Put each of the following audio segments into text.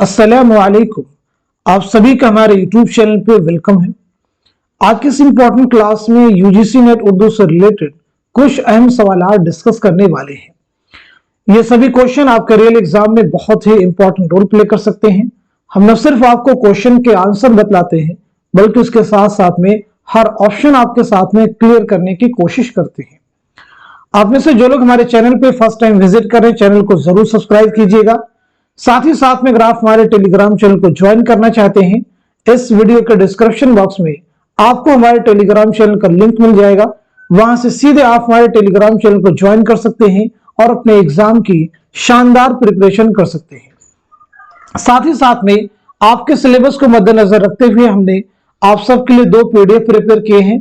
अस्सलामुअलैकुम। आप सभी का हमारे YouTube चैनल पे वेलकम है। आज की इस इंपॉर्टेंट क्लास में यूजीसी नेट उर्दू से रिलेटेड कुछ अहम सवाल डिस्कस करने वाले हैं। ये सभी क्वेश्चन आपके रियल एग्जाम में बहुत ही इंपॉर्टेंट रोल प्ले कर सकते हैं। हम न सिर्फ आपको क्वेश्चन के आंसर बतलाते हैं बल्कि उसके साथ साथ में हर ऑप्शन आपके साथ में क्लियर करने की कोशिश करते हैं। आप में से जो लोग हमारे चैनल पे फर्स्ट टाइम विजिट कर रहे हैं, चैनल को जरूर सब्सक्राइब कीजिएगा। साथ ही साथ में अगर आप हमारे टेलीग्राम चैनल को ज्वाइन करना चाहते हैं, इस वीडियो के डिस्क्रिप्शन बॉक्स में आपको हमारे टेलीग्राम चैनल का लिंक मिल जाएगा। वहां से सीधे आप हमारे टेलीग्राम चैनल को ज्वाइन कर सकते हैं और अपने एग्जाम की शानदार प्रिपरेशन कर सकते हैं। साथ ही साथ में आपके सिलेबस को मद्देनजर रखते हुए हमने आप सबके लिए 2 पीडीएफ प्रिपेयर किए हैं।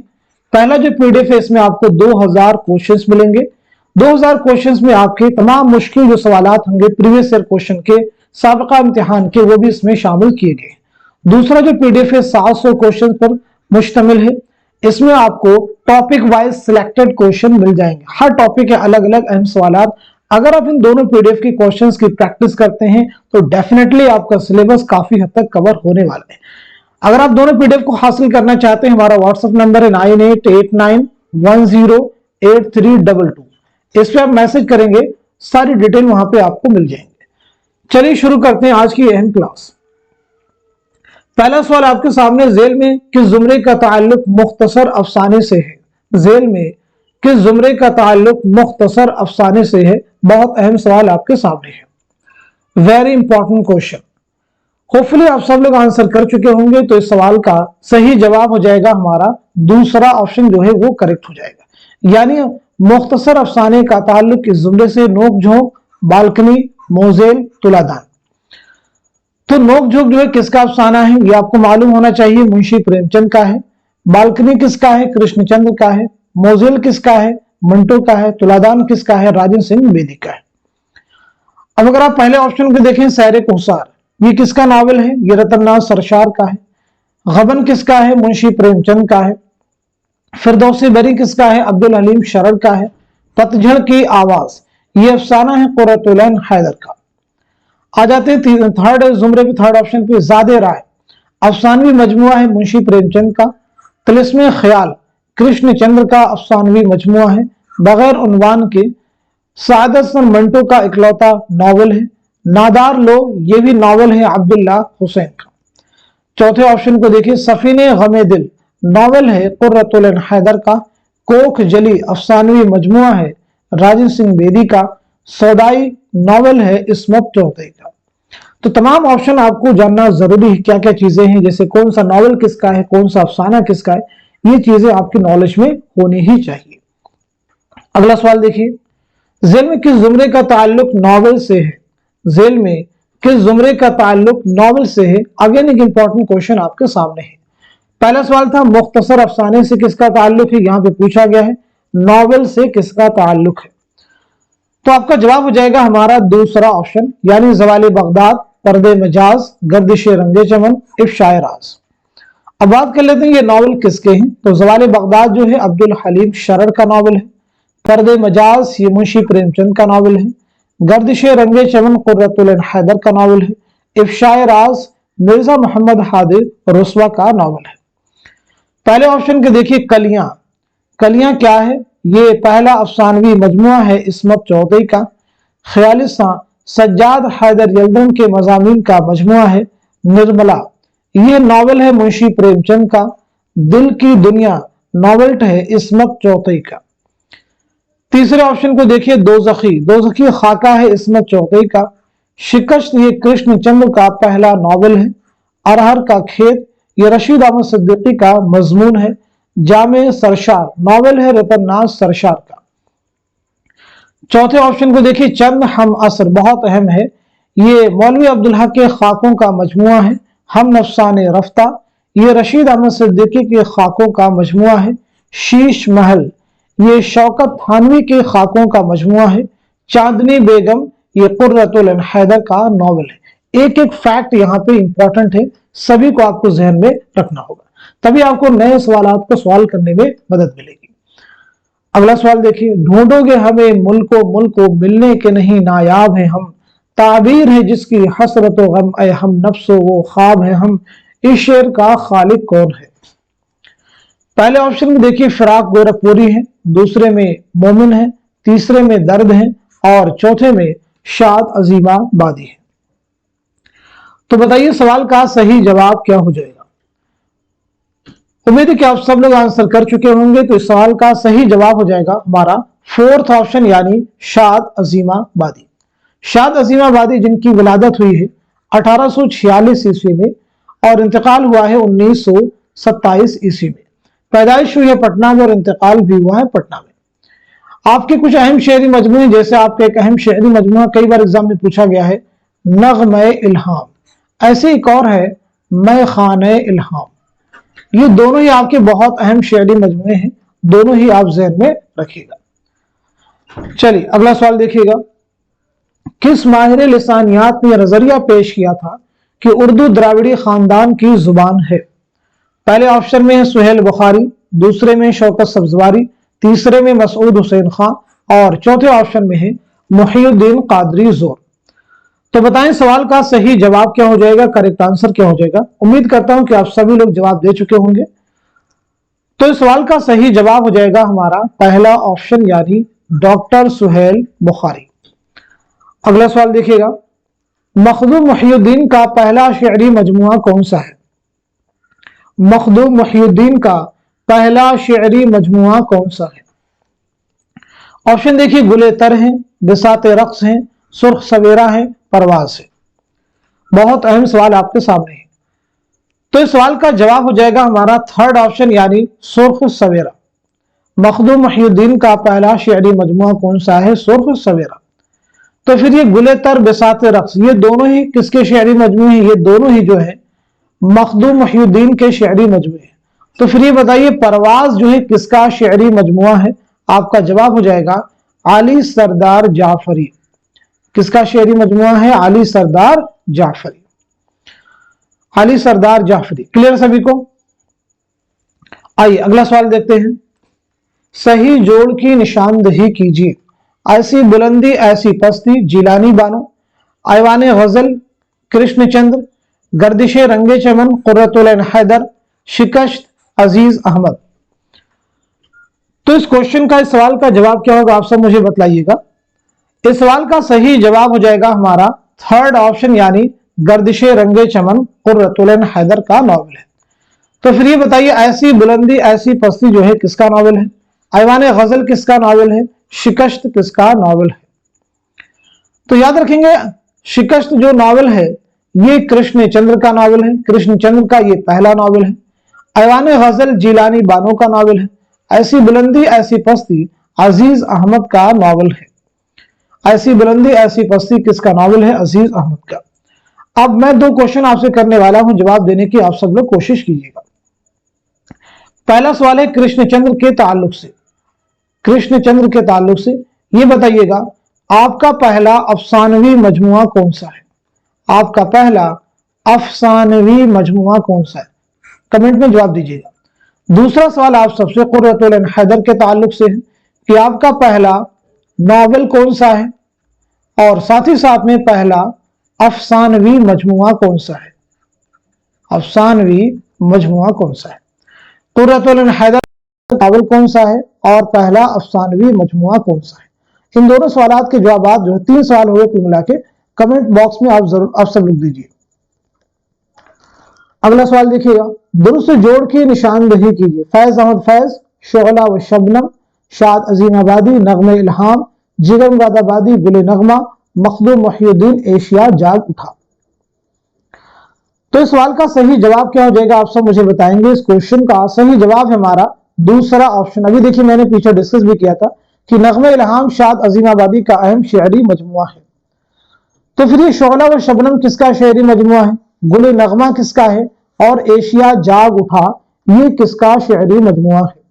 पहला जो पीडीएफ है, इसमें आपको 2000 क्वेश्चंस मिलेंगे। 2000 क्वेश्चंस में आपके तमाम मुश्किल जो सवालात होंगे प्रीवियस ईयर क्वेश्चन के, साबिका इम्तिहान के, वो भी इसमें शामिल किए गए। दूसरा जो पीडीएफ है 700 क्वेश्चन पर मुश्तमिल है। इसमें आपको टॉपिक वाइज सिलेक्टेड क्वेश्चन मिल जाएंगे। हर टॉपिक के अलग अलग अहम सवालात। अगर आप इन दोनों पीडीएफ की क्वेश्चंस की प्रैक्टिस करते हैं तो डेफिनेटली आपका सिलेबस काफी हद तक कवर होने वाला है। अगर आप दोनों पीडीएफ को हासिल करना चाहते हैं, हमारा व्हाट्सएप नंबर है 9889108322। इस पे आप मैसेज करेंगे, सारी डिटेल वहां पे आपको मिल जाएंगे। चलिए शुरू करते हैं आज की अहम क्लास। पहला सवाल आपके सामने, जेल में किस जुमरे का ताल्लुक मुख्तसर अफसाने से है? जेल में किस जुमरे का ताल्लुक मुख्तसर अफसाने से है? बहुत अहम सवाल आपके सामने है। Very important question. होपफुली आप सब लोग आंसर कर चुके होंगे, तो इस सवाल का सही जवाब हो जाएगा हमारा दूसरा ऑप्शन जो है वो करेक्ट हो जाएगा। यानी मुख्तसर अफसाने का ताल्लुक इस जुमरे से नोक झोंक, बालकनी, मोजेल, तुलादान। तो नोक झोंक जो है किसका अफसाना है ये आपको मालूम होना चाहिए, मुंशी प्रेमचंद का है। बालकनी किसका है? कृष्णचंद्र का है। मोजेल किसका है? मंटो का है। तुलादान किसका है? राजेंद्र सिंह बेदी का है। अब अगर आप पहले ऑप्शन को देखें, सैरे कोसार, ये किसका नावल है? ये रतननाथ सरशार का है। गबन किसका है? मुंशी प्रेमचंद का है। फिरदौसी बरी किसका है? अब्दुल हलीम शरर का है। पतझड़ की आवाज, ये अफसाना है कुर्रतुल ऐन हैदर का। आ जाते हैं थर्ड जुमरे पे, थर्ड ऑप्शन पे, ज़ादे राय, अफसानवी मजमुआ है मुंशी प्रेमचंद का। तिलिस्मे ख्याल, कृष्णचंद्र का अफसानवी मजमुआ है बगैर उन्वान के। सादत सन मंटो का इकलौता नावल है। नादार लोग, ये भी नावल है अब्दुल्ला हुसैन का। चौथे ऑप्शन को देखिए, सफीने गमे दिल, नावल है कुर्रतुल ऐन हैदर का। कोख जली, अफसानवी मजमुआ है राजेंद्र सिंह बेदी का। सौदाई, नावल है इस्मत चौधरी का। तो तमाम ऑप्शन आपको जानना जरूरी है, क्या क्या चीजें हैं, जैसे कौन सा नावल किसका है, कौन सा अफसाना किसका है, ये चीजें आपकी नॉलेज में होनी ही चाहिए। अगला सवाल देखिए, जेल में किस जुमरे का ताल्लुक नावल से है? जेल में किस जुमरे का ताल्लुक नावल से है? अगेन एक इंपॉर्टेंट क्वेश्चन आपके सामने है। पहला सवाल था मुख्तसर अफसाने से किसका ताल्लुक है, यहां पे पूछा गया है नावल से किसका ताल्लुक है। तो आपका जवाब हो जाएगा हमारा दूसरा ऑप्शन, यानी ज़वाले बगदाद, पर्दे मजाज, गर्दिश रंगे चमन, इफ्शाए राज। अब बात कर लेते हैं ये नावल किसके हैं। तो ज़वाले बगदाद जो है अब्दुल हलीम शरर का नावल है। पर्दे मजाज ये मुंशी प्रेमचंद का नावल है। गर्दिश रंगे चमन कुर्रतुल ऐन हैदर का नावल है। इफ्शाए राज मिर्जा मोहम्मद हादिर रुस्वा का नावल है। पहले ऑप्शन के देखिए, कलियां, कलियां क्या है? ये पहला अफसानवी मजमुआ है इस्मत चौधरी का। ख्यालिस्तां सज्जाद हैदर यल्दन के मजामीन का मजमुआ है। निर्मला, ये नावल है मुंशी प्रेमचंद का। दिल की दुनिया नावल है इस्मत चौधरी का। तीसरे ऑप्शन को देखिए, दोज़खी, दोज़खी खाका है इस्मत चौधरी का। शिकस्त, ये कृष्णचंद्र का पहला नावल है। अरहर का खेत, ये रशीद अहमद सिद्दीकी का मजमून है। जामे सरशार, नावल है रतननाथ सरशार का। चौथे ऑप्शन को देखिए, चंद हम असर, बहुत अहम है, ये मौलवी अब्दुल हक के खाकों का मजमुआ है। हम नफसाने रफ्ता, ये रशीद अहमद सिद्दीकी के खाकों का मजमुआ है। शीश महल, ये शौकत थानवी के खाकों का मजमुआ है। चांदनी बेगम, ये कुर्रतुल ऐन हैदर का नावल है। एक एक फैक्ट यहाँ पे इंपॉर्टेंट है, सभी को आपको जहन में रखना होगा, तभी आपको नए सवालात को सवाल करने में मदद मिलेगी। अगला सवाल देखिए, ढूंढोगे हमें मुल्को मुल्को, मिलने के नहीं नायाब हैं हम। ताबीर है जिसकी हसरत व गम, ऐ हम नफ्सो वो ख्वाब है हम, इस शेर का खालिक कौन है। पहले ऑप्शन में देखिए फिराक गोरखपुरी है, दूसरे में मोमिन है, तीसरे में दर्द है और चौथे में शाद अजीमाबादी है। तो बताइए सवाल का सही जवाब क्या हो जाएगा। उम्मीद है कि आप सब लोग आंसर कर चुके होंगे। तो इस सवाल का सही जवाब हो जाएगा हमारा फोर्थ ऑप्शन यानी शाद अजीमाबादी। शाद अजीमाबादी जिनकी विलादत हुई है 1846 ईस्वी में और इंतकाल हुआ है 1927 ईस्वी में। पैदाइश हुई है पटना में और इंतकाल भी हुआ है पटना में। आपके कुछ अहम शेरी मजमूए, जैसे आपके एक अहम शेरी मजमूआ कई बार एग्जाम में पूछा गया है नग़्मे इल्हाम, ऐसे एक और है मैं खाने इल्हाम। ये दोनों ही आपके बहुत अहम शेरी मजमूए हैं, दोनों ही आप ज़हन में रखिएगा। चलिए अगला सवाल देखिएगा। किस माहिर लिसानियात ने नजरिया पेश किया था कि उर्दू द्राविड़ी खानदान की जुबान है। पहले ऑप्शन में है सुहेल बुखारी, दूसरे में शौकत सब्जवारी, तीसरे में मसूद हुसैन खान और चौथे ऑप्शन में है मुहीउद्दीन कादरी जोर। तो बताएं सवाल का सही जवाब क्या हो जाएगा, करेक्ट आंसर क्या हो जाएगा। उम्मीद करता हूं कि आप सभी लोग जवाब दे चुके होंगे। तो इस सवाल का सही जवाब हो जाएगा हमारा पहला ऑप्शन यानी डॉक्टर सुहेल बुखारी। अगला सवाल देखिएगा। मखदूम मुहीउद्दीन का पहला शेरी मजमुआ कौन सा है। मखदूम मुहीउद्दीन का पहला शेरी मजमुआ कौन सा है। ऑप्शन देखिए गुले तर हैं, बिसाते रक्स हैं, सुर्ख सवेरा है, परवाज है। बहुत अहम सवाल आपके सामने है। तो इस सवाल का जवाब हो जाएगा हमारा थर्ड ऑप्शन यानी सुर्ख सवेरा। मखदूम मुहीउद्दीन का पहला शेरी मजमुआ कौन सा है, सुर्ख सवेरा। तो फिर ये गुले तर बिसाते रक्स ये दोनों ही किसके शेरी मजमुए हैं, ये दोनों ही जो है मखदूम मुहीउद्दीन के शेरी मजमुए हैं। तो फिर ये बताइए परवाज जो है किसका शेरी मजमुआ है। आपका जवाब हो जाएगा आली सरदार जाफरी। किसका शेरी मजमुआ है, आली सरदार जाफरी। आली सरदार जाफरी। क्लियर सभी को। आइए अगला सवाल देखते हैं। सही जोड़ की निशानदही कीजिए। ऐसी बुलंदी ऐसी पस्ती जिलानी बानो, ऐवान गजल कृष्णचंद्र, गर्दिशे रंगे चमन कुर्रतुल ऐन हैदर, शिकस्त अजीज अहमद। तो इस क्वेश्चन का, इस सवाल का जवाब क्या होगा आप सब मुझे बतलाइएगा। इस सवाल का सही जवाब हो जाएगा हमारा थर्ड ऑप्शन यानी गर्दिशे रंगे चमन कुर्रतुल ऐन हैदर का नॉवल है। तो फिर ये बताइए ऐसी बुलंदी ऐसी पस्ती जो है किसका नॉवल है, ऐवान गजल किसका नॉवल है, शिकस्त किसका नॉवल है। तो याद रखेंगे शिकस्त जो नॉवल है ये कृष्णचंद्र का नॉवल है, कृष्णचंद्र का ये पहला नॉवल है। ऐवान गजल जिलानी बानो का नॉवल है। ऐसी बुलंदी ऐसी पस्ती अजीज अहमद का नॉवल है। ऐसी बुलंदी ऐसी पस्ती किसका नॉवल है, अजीज अहमद का। अब मैं दो क्वेश्चन आपसे करने वाला हूं, जवाब देने की आप सब लोग कोशिश कीजिएगा। पहला सवाल है कृष्णचंद्र के ताल्लुक से। कृष्णचंद्र के ताल्लुक से ये बताइएगा आपका पहला अफसानवी मजमुआ कौन सा है। आपका पहला अफसानवी मजमुआ कौन सा है, कमेंट में जवाब दीजिएगा। दूसरा सवाल आप सबसे कुर्रतुल ऐन हैदर के ताल्लुक से है कि आपका पहला नॉवल कौन सा है और साथ ही साथ में पहला अफसानवी मजमुआ कौन सा है। अफसानवी मजमुआ कौन सा है, कुर्रतुल ऐन हैदर नॉवल कौन सा है और पहला अफसानवी मजमुआ कौन सा है। इन दोनों सवालों के जवाब जो है 3 सवाल हुए कुल मिला के कमेंट बॉक्स में आप सब लिख दीजिए। अगला सवाल देखिएगा। दुरुस्त जोड़ की निशानदही कीजिए। फैज अहमद फैज, शोला व शबनम, शाद अजीमाबादी, नग़्मे इल्हाम, जिगर मुरादाबादी, गुले नगमा, मखदूम मुहीउद्दीन, एशिया जाग उठा। तो इस सवाल का सही जवाब क्या हो जाएगा आप सब मुझे बताएंगे। इस क्वेश्चन का सही जवाब है हमारा दूसरा ऑप्शन। अभी देखिए मैंने पीछे डिस्कस भी किया था कि नग़्मे इल्हाम शाद अजीमाबादी का अहम शेरी मजमुआ है। तो फिर ये शोला व शबनम किसका शेरी मजमुआ है, गुले नगमा किसका है और एशिया जाग उठा ये किसका शेरी मजमुआ है।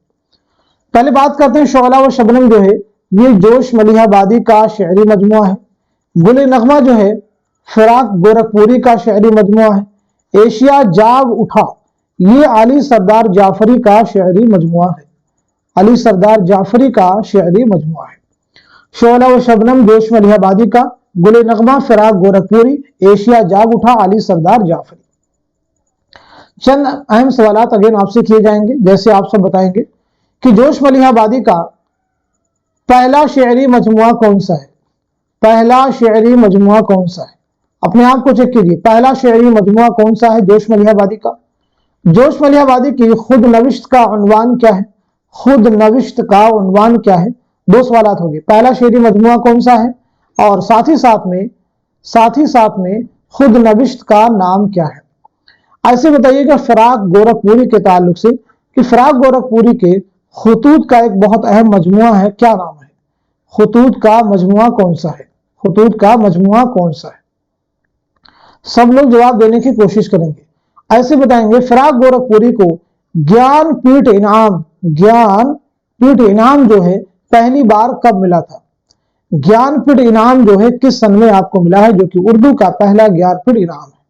पहले बात करते हैं शोला व शबनम जो है ये जोश मलिहाबादी का शेरी मजमुआ है। गुले नगमा जो है फिराक गोरखपुरी का शेरी मजमुआ है। एशिया जाग उठा ये अली सरदार जाफरी का शेरी मजमुआ है। अली सरदार जाफरी का शेरी मजमुआ है। शोला व शबनम जोश मलिहाबादी का, गुले नगमा फिराक गोरखपुरी, एशिया जाग उठा अली सरदार जाफरी। चंद अहम सवालात अगेन आपसे किए जाएंगे, जैसे आप सब बताएंगे कि जोश मलिहाबादी का पहला शेरी मजमुआ कौन सा है? पहला शेरी मजमुआ कौन सा है? अपने आप को चेक कीजिए, पहला शेरी मजमुआ कौन सा है जोश मलिहाबादी का? जोश मलिहाबादी की खुद नविश्त का उन्वान क्या है? खुद नविश्त का उन्वान क्या है? दो सवालात हो गए, पहला शेरी मजमुआ कौन सा है और साथ ही साथ में खुद नविश्त का नाम क्या है? ऐसे बताइएगा फिराक गोरखपुरी के ताल्लुक से कि फिराक गोरखपुरी के खुतूत का एक बहुत अहम मजमुआ है, क्या नाम है? खुतूत का मजमुआ कौन सा है? खुतूत का मजमुआ कौन सा है? सब लोग जवाब देने की कोशिश करेंगे। ऐसे बताएंगे फिराक गोरखपुरी को ज्ञानपीठ इनाम जो है पहली बार कब मिला था? ज्ञानपीठ इनाम जो है किस सन में आपको मिला है, जो कि उर्दू का पहला ज्ञानपीठ इनाम है?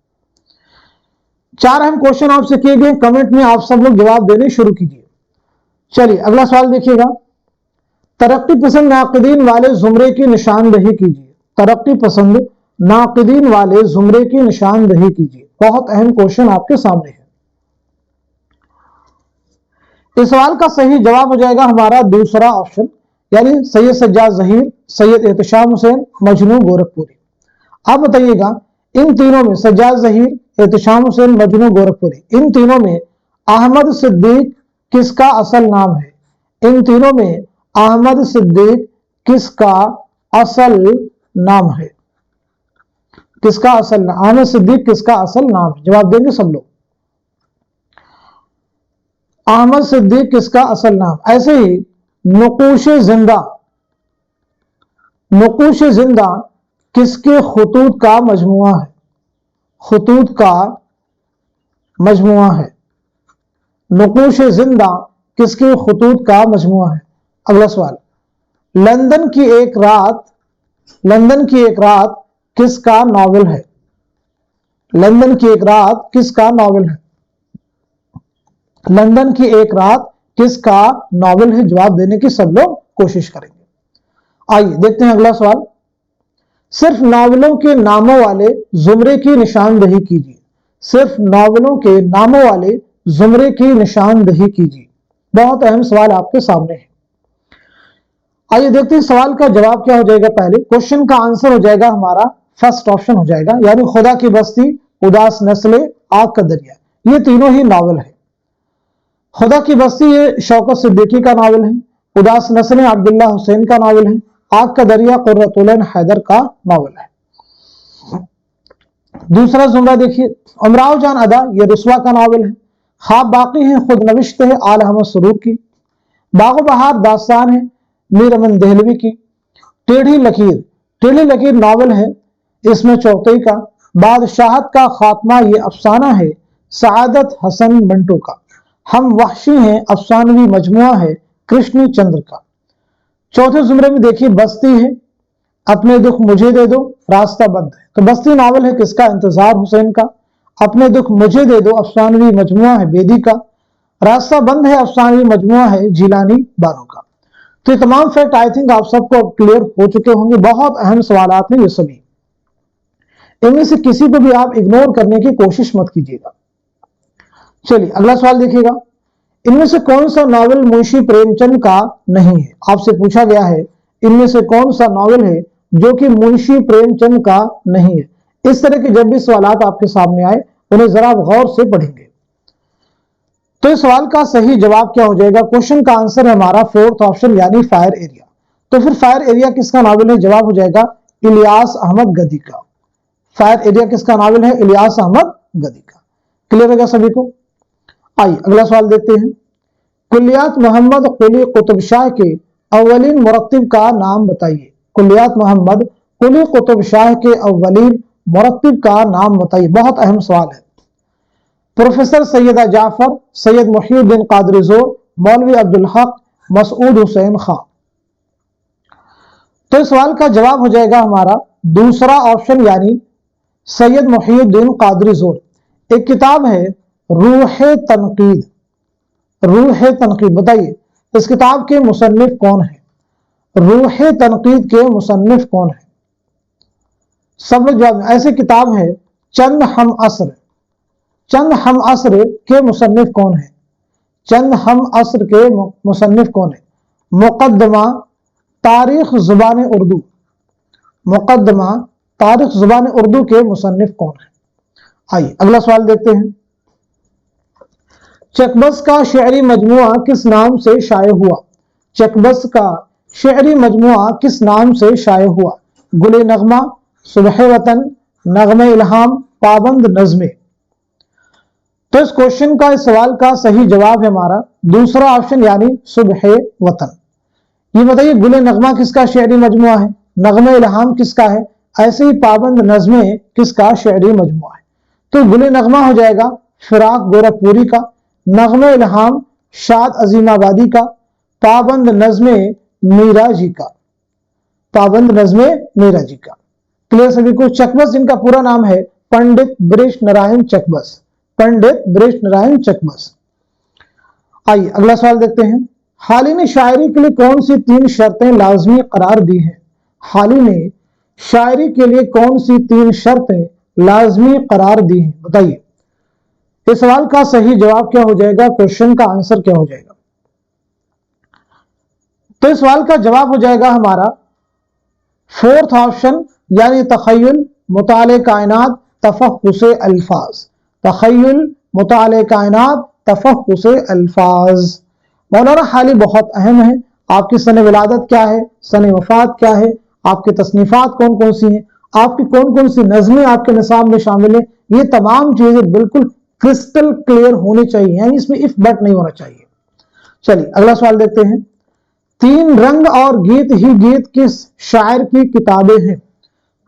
चार अहम क्वेश्चन आपसे किए गए, कमेंट में आप सब लोग जवाब देने शुरू कीजिए। चलिए अगला सवाल देखिएगा, तरक्की पसंद नाक़िदीन वाले जुमरे की निशानदही कीजिए। तरक्की पसंद नाक़िदीन वाले जुमरे की निशानदही कीजिए। बहुत अहम क्वेश्चन आपके सामने है। इस सवाल का सही जवाब हो जाएगा हमारा दूसरा ऑप्शन, यानी सैयद सज्जाद ज़हीर, सैयद एहतशाम हुसैन, मजनू गोरखपुरी। आप बताइएगा इन तीनों में सज्जाद ज़हीर, एहतशाम हुसैन, मजनू गोरखपुरी, इन तीनों में अहमद सिद्दीक किसका असल नाम है? इन तीनों में अहमद सिद्दीक किसका असल नाम है? किसका असल नाम? अहमद सिद्दीक किसका असल नाम है? जवाब देंगे सब लोग। अहमद सिद्दीक किसका असल नाम? ऐसे ही नुकूश जिंदा किसके खुतूत का मजमुआ है? खुतूत का मजमुआ है। नुकूश जिंदा किसके खुतूत का मजमुआ है? अगला सवाल, लंदन की एक रात किसका नॉवेल है? लंदन की एक रात किसका नॉवेल है? लंदन की एक रात किसका नॉवेल है? जवाब देने की सब लोग कोशिश करेंगे। आइए देखते हैं अगला सवाल, सिर्फ नावलों के नामों वाले जुमरे की निशानदही कीजिए। सिर्फ नावलों के नामों वाले जुमरे की निशानदही कीजिए। बहुत अहम सवाल आपके सामने है। आइए देखते हैं सवाल का जवाब क्या हो जाएगा। पहले क्वेश्चन का आंसर हो जाएगा हमारा फर्स्ट ऑप्शन हो जाएगा, यानी खुदा की बस्ती, उदास नस्लें, आग का दरिया, ये तीनों ही नावल है। खुदा की बस्ती ये शौकत सिद्दीकी का नावल है, उदास नस्लें अब्दुल्ला हुसैन का नावल है, आग का दरिया कुर्रतुल ऐन हैदर का नावल है। दूसरा जुमरा देखिए, उमराव जान अदा ये रुस्वा का नावल है, ख्वाब बाकी है खुद नविश्त है आल अहमद सरूर की, बागो बहार दास्तान है मीर अमन देहलवी की, टेढ़ी लकीर नावल है इसमें चौथई का, बादशाहत का खात्मा ये अफसाना है सआदत हसन मंटो का, हम वहशी हैं अफसानवी मजमुआ है कृष्ण चंद्र का। चौथे जुमरे में देखिए बस्ती है, अपने दुख मुझे दे दो, रास्ता बंद है। तो बस्ती नावल है किसका? इंतजार हुसैन का। अपने दुख मुझे दे दो अफसानवी मजमुआ है बेदी का। रास्ता बंद है अफसानवी मजमुआ है जिलानी बानो का। तो ये तमाम फैक्ट आई थिंक आप सबको क्लियर हो चुके होंगे। बहुत अहम सवालात हैं ये सभी, इनमें से किसी को भी आप इग्नोर करने की कोशिश मत कीजिएगा। चलिए अगला सवाल देखिएगा, इनमें से कौन सा नावल मुंशी प्रेमचंद का नहीं है? आपसे पूछा गया है इनमें से कौन सा नावल है जो कि मुंशी प्रेमचंद का नहीं है। इस तरह के जब भी सवालात आपके सामने आए उन्हें जरा गौर से पढ़ेंगे। तो इस सवाल का सही जवाब क्या हो जाएगा? क्वेश्चन का आंसर है हमारा फोर्थ ऑप्शन, यानी फायर एरिया। तो फिर फायर एरिया किसका नावल है? जवाब हो जाएगा इलियास अहमद गदी का। फायर एरिया किसका नावल है? इलियास अहमद गदी का। क्लियर होगा सभी को? आइए अगला सवाल देखते हैं, कुलियात मोहम्मद कुली कुतुब शाह के अव्वलीन मुरत्तिब का नाम बताइए। कुलियात मोहम्मद कुली कुतुब शाह के अव्वलीन मुरत्तिब का नाम बताइए। बहुत अहम सवाल है। प्रोफेसर सैयदा जाफर, सैयद मुहीउद्दीन कादरी जोर, मौलवी अब्दुल हक, मसूद हुसैन खां। तो इस सवाल का जवाब हो जाएगा हमारा दूसरा ऑप्शन, यानी सैयद मुहीउद्दीन कादरी जोर। एक किताब है रूह तनकीद। रूह तनकीद, बताइए इस किताब के मुसन्निफ कौन है? रूह तनकीद के मुसन्निफ कौन है? सब लोग जवाब। ऐसे किताब है चंद हम असर, चंद हम असर के मुसन्निफ कौन है? चंद हम असर के मुसन्निफ कौन है? मुकद्दमा तारीख जुबान उर्दू, मुकद्दमा तारीख जुबान उर्दू के मुसन्निफ कौन है? आइए अगला सवाल देखते हैं। चकबस का शेरी मजमुआ किस नाम से शाये हुआ? चकबस का शेरी मजमुआ किस नाम से शाये हुआ? गुले नगमा, सुबह वतन, नगमे इल्हाम, पाबंद नज़्मे। तो इस क्वेश्चन का, इस सवाल का सही जवाब है हमारा दूसरा ऑप्शन यानी सुबह वतन। ये बताइए गुले नगमा किसका शेरी मजमुआ है? नगमे इल्हाम किसका है? ऐसे ही पाबंद नज़्मे किसका शेरी मजमुआ है? तो गुले नगमा हो जाएगा फिराक गोरखपुरी का, नगमे इल्हाम शाद अजीमाबादी का, पाबंद नज़्मे मीरा जी का, पाबंद नज़्मे मीरा जी का। क्लियर सभी को? चकबस जिनका पूरा नाम है पंडित बृष नारायण चकबस, पंडित बृष नारायण चकबस। आइए अगला सवाल देखते हैं। हाली ने शायरी के लिए कौन सी 3 शर्तें लाजमी करार दी हैं? हाली ने शायरी के लिए कौन सी 3 शर्तें लाजमी करार दी हैं? बताइए। इस सवाल का सही जवाब क्या हो जाएगा? क्वेश्चन का आंसर क्या हो जाएगा? तो इस सवाल का जवाब हो जाएगा हमारा फोर्थ ऑप्शन यानी तखय्युल, मुताले कायनात, तफहुसे अल्फाज। तखय्युल, मुताले कायनात, तफहुसे अल्फाज। मौलाना हाली बहुत अहम है। आपकी सन विलादत क्या है, सन वफात क्या है, आपकी तसनीफात कौन कौन सी हैं, आपकी कौन कौन सी नज़में आपके निसाब में शामिल है, ये तमाम चीजें बिल्कुल क्रिस्टल क्लियर होनी चाहिए, यानी इसमें इफ बट नहीं होना चाहिए। चलिए अगला सवाल देखते हैं। 3 रंग और गीत ही गीत किस शायर की किताबें हैं?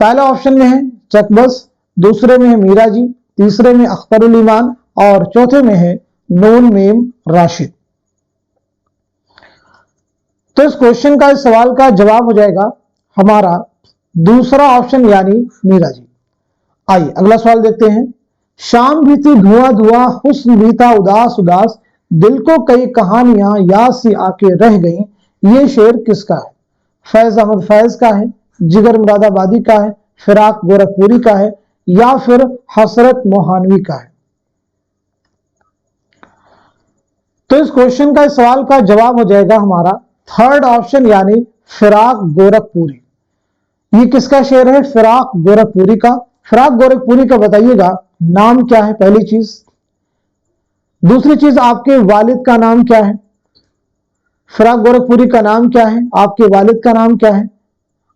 पहला ऑप्शन में है चकबस, दूसरे में है मीरा जी, तीसरे में अख्तरुल ईमान और चौथे में है नून मीम राशिद। तो इस क्वेश्चन का, इस सवाल का जवाब हो जाएगा हमारा दूसरा ऑप्शन यानी मीरा जी। आइए अगला सवाल देखते हैं। शाम भी थी धुआं धुआं, हुस्न भी था उदास उदास, दिल को कई कहानियां याद सी आके रह गईं, ये शेर किसका है? फैज अहमद फैज का है, जिगर मुरादाबादी का है, फिराक गोरखपुरी का है या फिर हसरत मोहानवी का है? तो इस क्वेश्चन का, इस सवाल का जवाब हो जाएगा हमारा थर्ड ऑप्शन यानी फिराक गोरखपुरी। ये किसका शेर है? फिराक गोरखपुरी का। फिराक गोरखपुरी का बताइएगा नाम क्या है? पहली चीज। दूसरी चीज, आपके वालिद का नाम क्या है? फिराक गोरखपुरी का नाम क्या है? आपके वालिद का नाम क्या है?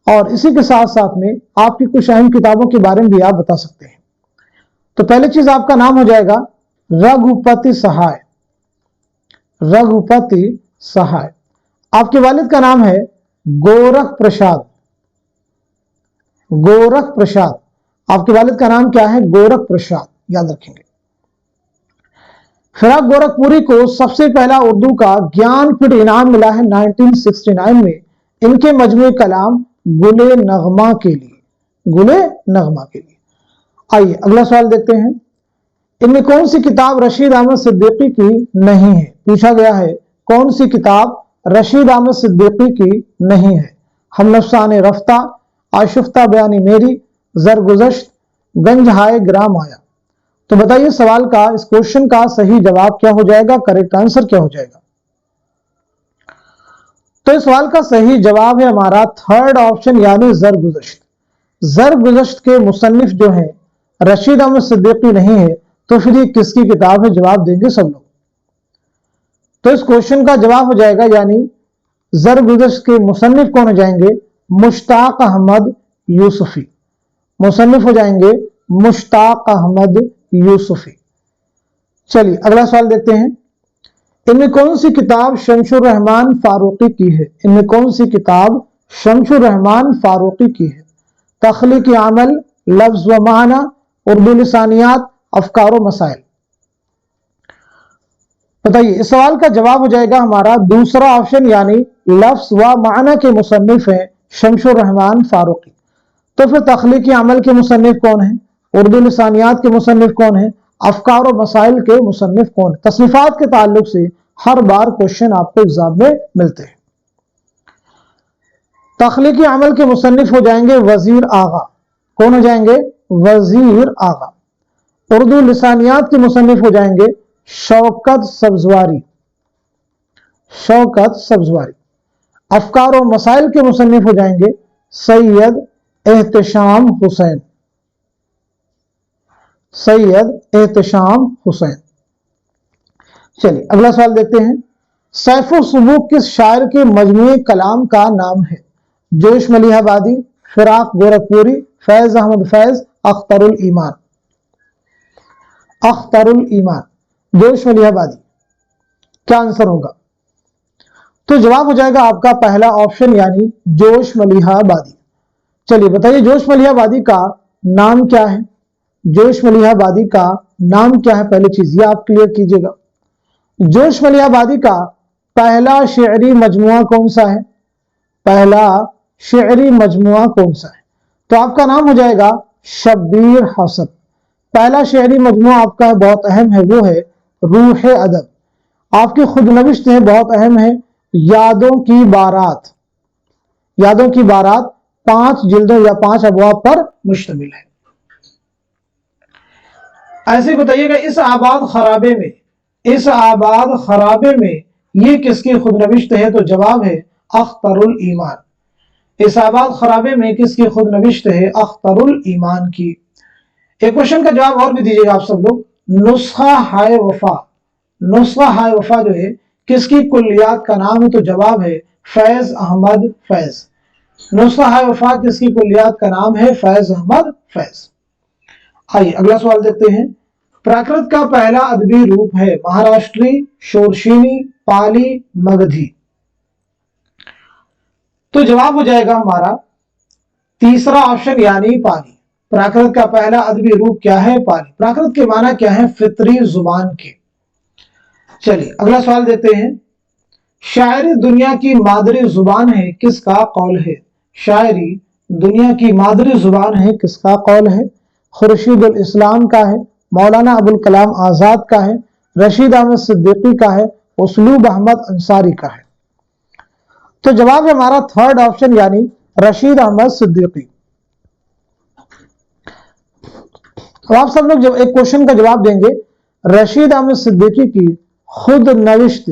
और इसी के साथ साथ में आपकी कुछ अहम किताबों के बारे में भी आप बता सकते हैं। तो पहली चीज आपका नाम हो जाएगा रघुपति सहाय, रघुपति सहाय। आपके वालिद का नाम है गोरख प्रसाद, गोरख प्रसाद। आपके वालिद का नाम क्या है? गोरख प्रसाद, याद रखेंगे। फिराक गोरखपुरी को सबसे पहला उर्दू का ज्ञानपीठ इनाम मिला है 1969 में, इनके मजमूए कलाम गुले नगमा के लिए, गुले नगमा के लिए। आइए अगला सवाल देखते हैं। इनमें कौन सी किताब रशीद अहमद सिद्दीकी की नहीं है? पूछा गया है कौन सी किताब रशीद अहमद सिद्दीकी की नहीं है? हम नफ्साने रफ्ता, आशुफ्ता बयानी मेरी, जरगुज़श्त, गंज हाय ग्राम आया। तो बताइए सवाल का, इस क्वेश्चन का सही जवाब क्या हो जाएगा? करेक्ट आंसर क्या हो जाएगा? तो इस सवाल का सही जवाब है हमारा थर्ड ऑप्शन यानी जरगुज़श्त। जरगुज़श्त के मुसन्निफ जो है रशीद अहमद सिद्दीकी नहीं है, तो फिर ये किसकी किताब है? जवाब देंगे सब लोग। तो इस क्वेश्चन का जवाब हो जाएगा यानी जरगुज़श्त के मुसन्निफ कौन हो जाएंगे? मुश्ताक अहमद यूसुफी। मुसन्निफ हो जाएंगे मुश्ताक अहमद यूसुफी। चलिए अगला सवाल देखते हैं। इनमें कौन सी किताब शमशुर रहमान फारूकी की है? इनमें कौन सी किताब शमशुर रहमान फारूकी की है? तख्लीकी अमल, लफ्ज व माना, उर्दू लिसानियात, अफकार व मसाइल। बताइए इस सवाल का जवाब हो जाएगा हमारा दूसरा ऑप्शन यानी लफ्ज व माना के मुसन्निफ है शमशुर रहमान फारूकी। तो फिर तख्लीकी अमल के मुसन्निफ कौन है? उर्दू लिसानियात के मुसन्निफ कौन है? अफकार व मसाइल के मुसन्निफ कौन है? तस्नीफात के ताल्लुक से हर बार क्वेश्चन आपको एग्जाम में मिलते हैं। तख्लीकी अमल के मुसन्निफ हो जाएंगे वजीर आगा। कौन हो जाएंगे? वजीर आगा। उर्दू लिसानियात के मुसन्निफ हो जाएंगे शौकत सब्जवारी, शौकत सब्जवारी। अफकार और मसाइल के मुसन्निफ हो जाएंगे सैयद एहतशाम हुसैन, सैयद एहतशाम हुसैन। चलिए अगला सवाल देखते हैं। सैफुल सुबूक किस शायर के मजमूए कलाम का नाम है? जोश मलिहाबादी, फिराक गोरखपुरी, फैज अहमद फैज, अख्तरुल ईमान। अख्तरुल ईमान, जोश मलिहाबादी। क्या आंसर होगा? तो जवाब हो जाएगा आपका पहला ऑप्शन यानी जोश मलिहाबादी। चलिए बताइए जोश मलिहाबादी का नाम क्या है? जोश मलिहाबादी का नाम क्या है? पहली चीज ये आप क्लियर कीजिएगा। जोश मलिहाबादी का पहला शेरी मजमुआ कौन सा है? पहला शेरी मजमुआ कौन सा है? तो आपका नाम हो जाएगा शब्बीर हसन। पहला शेरी मजमुआ आपका बहुत अहम है, वो है रूह अदब। आपकी खुद नविश्त है, बहुत अहम है, यादों की बारात। यादों की बारात 5 जिल्दों या 5 अबवाब पर मुश्तमिल है। ऐसे बताइएगा इस आबाद खराबे में, इस आबाद खराबे में ये किसकी खुद नविश्त है? तो जवाब है अख्तरुल ईमान। इस आबाद खराबे में किसकी खुद नविश्त है? अख्तरुल ईमान की। एक क्वेश्चन का जवाब और भी दीजिएगा आप सब लोग। नुस्खा हाय वफा, नुस्खा हाय वफा जो है किसकी कुल्लियात का नाम है? तो जवाब है फैज अहमद फैज। नुस्खा हाय वफा किसकी कुल्लियात का नाम है? फैज अहमद फैज। आइए अगला सवाल देखते हैं। प्राकृत का पहला अदबी रूप है महाराष्ट्री, शोरशीनी, पाली, मगधी। तो जवाब हो जाएगा हमारा तीसरा ऑप्शन यानी पाली। प्राकृत का पहला अदबी रूप क्या है? पाली। प्राकृत के माना क्या है? फितरी जुबान के। चलिए अगला सवाल देते हैं। शायरी दुनिया की मादरी जुबान है, किसका कौल है? शायरी दुनिया की मादरी जुबान है, किसका कौल है? खुर्शीदुल इस्लाम का है, मौलाना अबुल कलाम आजाद का है, रशीद अहमद सिद्दीकी का है, उसलूब अहमद अंसारी का है। तो जवाब है हमारा थर्ड ऑप्शन यानी रशीद अहमद सिद्दीकी। तो आप सब लोग जब एक क्वेश्चन का जवाब देंगे, रशीद अहमद सिद्दीकी की खुद नविश्त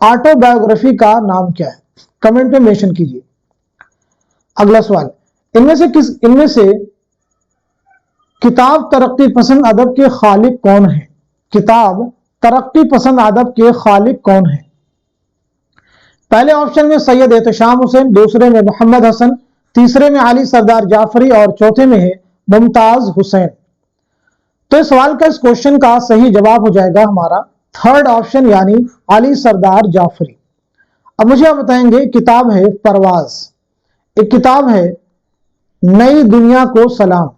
ऑटोबायोग्राफी का नाम क्या है? कमेंट में मेंशन कीजिए। अगला सवाल, इनमें से किताब तरक्की पसंद अदब के खालिक कौन है? किताब तरक्की पसंद अदब के खालिक कौन है? पहले ऑप्शन में सैयद एहतशाम हुसैन, दूसरे में मोहम्मद हसन, तीसरे में अली सरदार जाफरी और चौथे में है मुमताज हुसैन। तो इस सवाल का, इस क्वेश्चन का सही जवाब हो जाएगा हमारा थर्ड ऑप्शन यानी अली सरदार जाफरी। अब मुझे आप बताएंगे, किताब है परवाज, एक किताब है नई दुनिया को सलाम,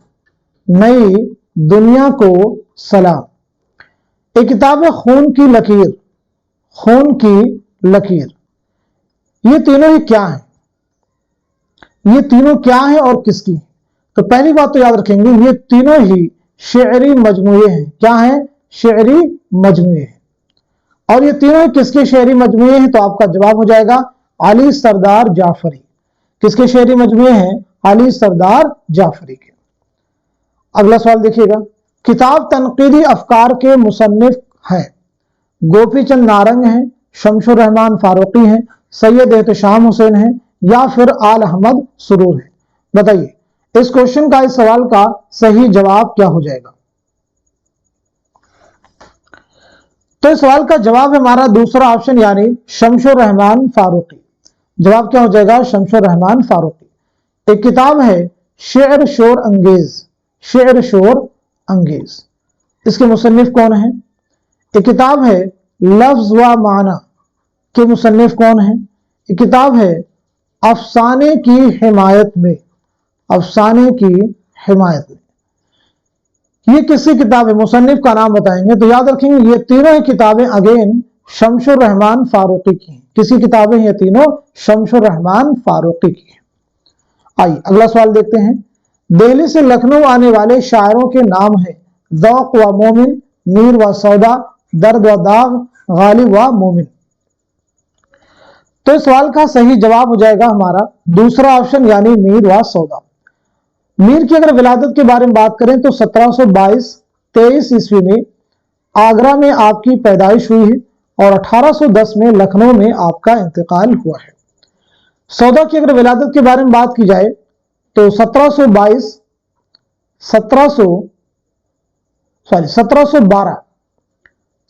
नई दुनिया को सलाम, एक किताब है खून की लकीर, खून की लकीर। ये तीनों ही क्या है? ये तीनों क्या है और किसकी? तो पहली बात तो याद रखेंगे, ये तीनों ही शेरी मजमूए हैं। क्या है? शेरी मजमूए हैं। और ये तीनों किसके शेरी मजमूए हैं? तो आपका जवाब हो जाएगा अली सरदार जाफरी। किसके शेरी मजमूए हैं? अली सरदार जाफरी के। अगला सवाल देखिएगा। किताब तनकीदी अफकार के मुसन्निफ हैं, गोपी चंद नारंग हैं, शमशुर रहमान फारूकी हैं, सैयद एहतशाम हुसैन हैं या फिर आल अहमद सुरूर है? बताइए इस क्वेश्चन का, इस सवाल का सही जवाब क्या हो जाएगा? तो इस सवाल का जवाब है हमारा दूसरा ऑप्शन यानी शमशुर रहमान फारूकी। जवाब क्या हो जाएगा? शमशुर रहमान फारूकी। एक किताब है शेर शोर अंगेज, शेर शोर अंगेज, इसके मुसन्निफ कौन है? एक किताब है लफ्ज व माना के मुसन्निफ कौन है? एक किताब है अफसाने की हिमायत में, अफसाने की हिमायत में। ये किसकी किताब है? मुसन्निफ का नाम बताएंगे। तो याद रखेंगे ये तीनों ही किताबें अगेन शमशुर रहमान फारूकी की हैं। किसी किताबें ये तीनों? शमशुर रहमान फारूकी की हैं। आइए अगला सवाल देखते हैं। दिल्ली से लखनऊ आने वाले शायरों के नाम है ज़ौक़ व मोमिन, मीर व सौदा, दर्द व दाग, गालिब व मोमिन। तो इस सवाल का सही जवाब हो जाएगा हमारा दूसरा ऑप्शन यानी मीर व सौदा। मीर की अगर विलादत के बारे में बात करें तो 1722-23 ईस्वी में आगरा में आपकी पैदाइश हुई है और 1810 में लखनऊ में आपका इंतकाल हुआ है। सौदा की अगर विलादत के बारे में बात की जाए तो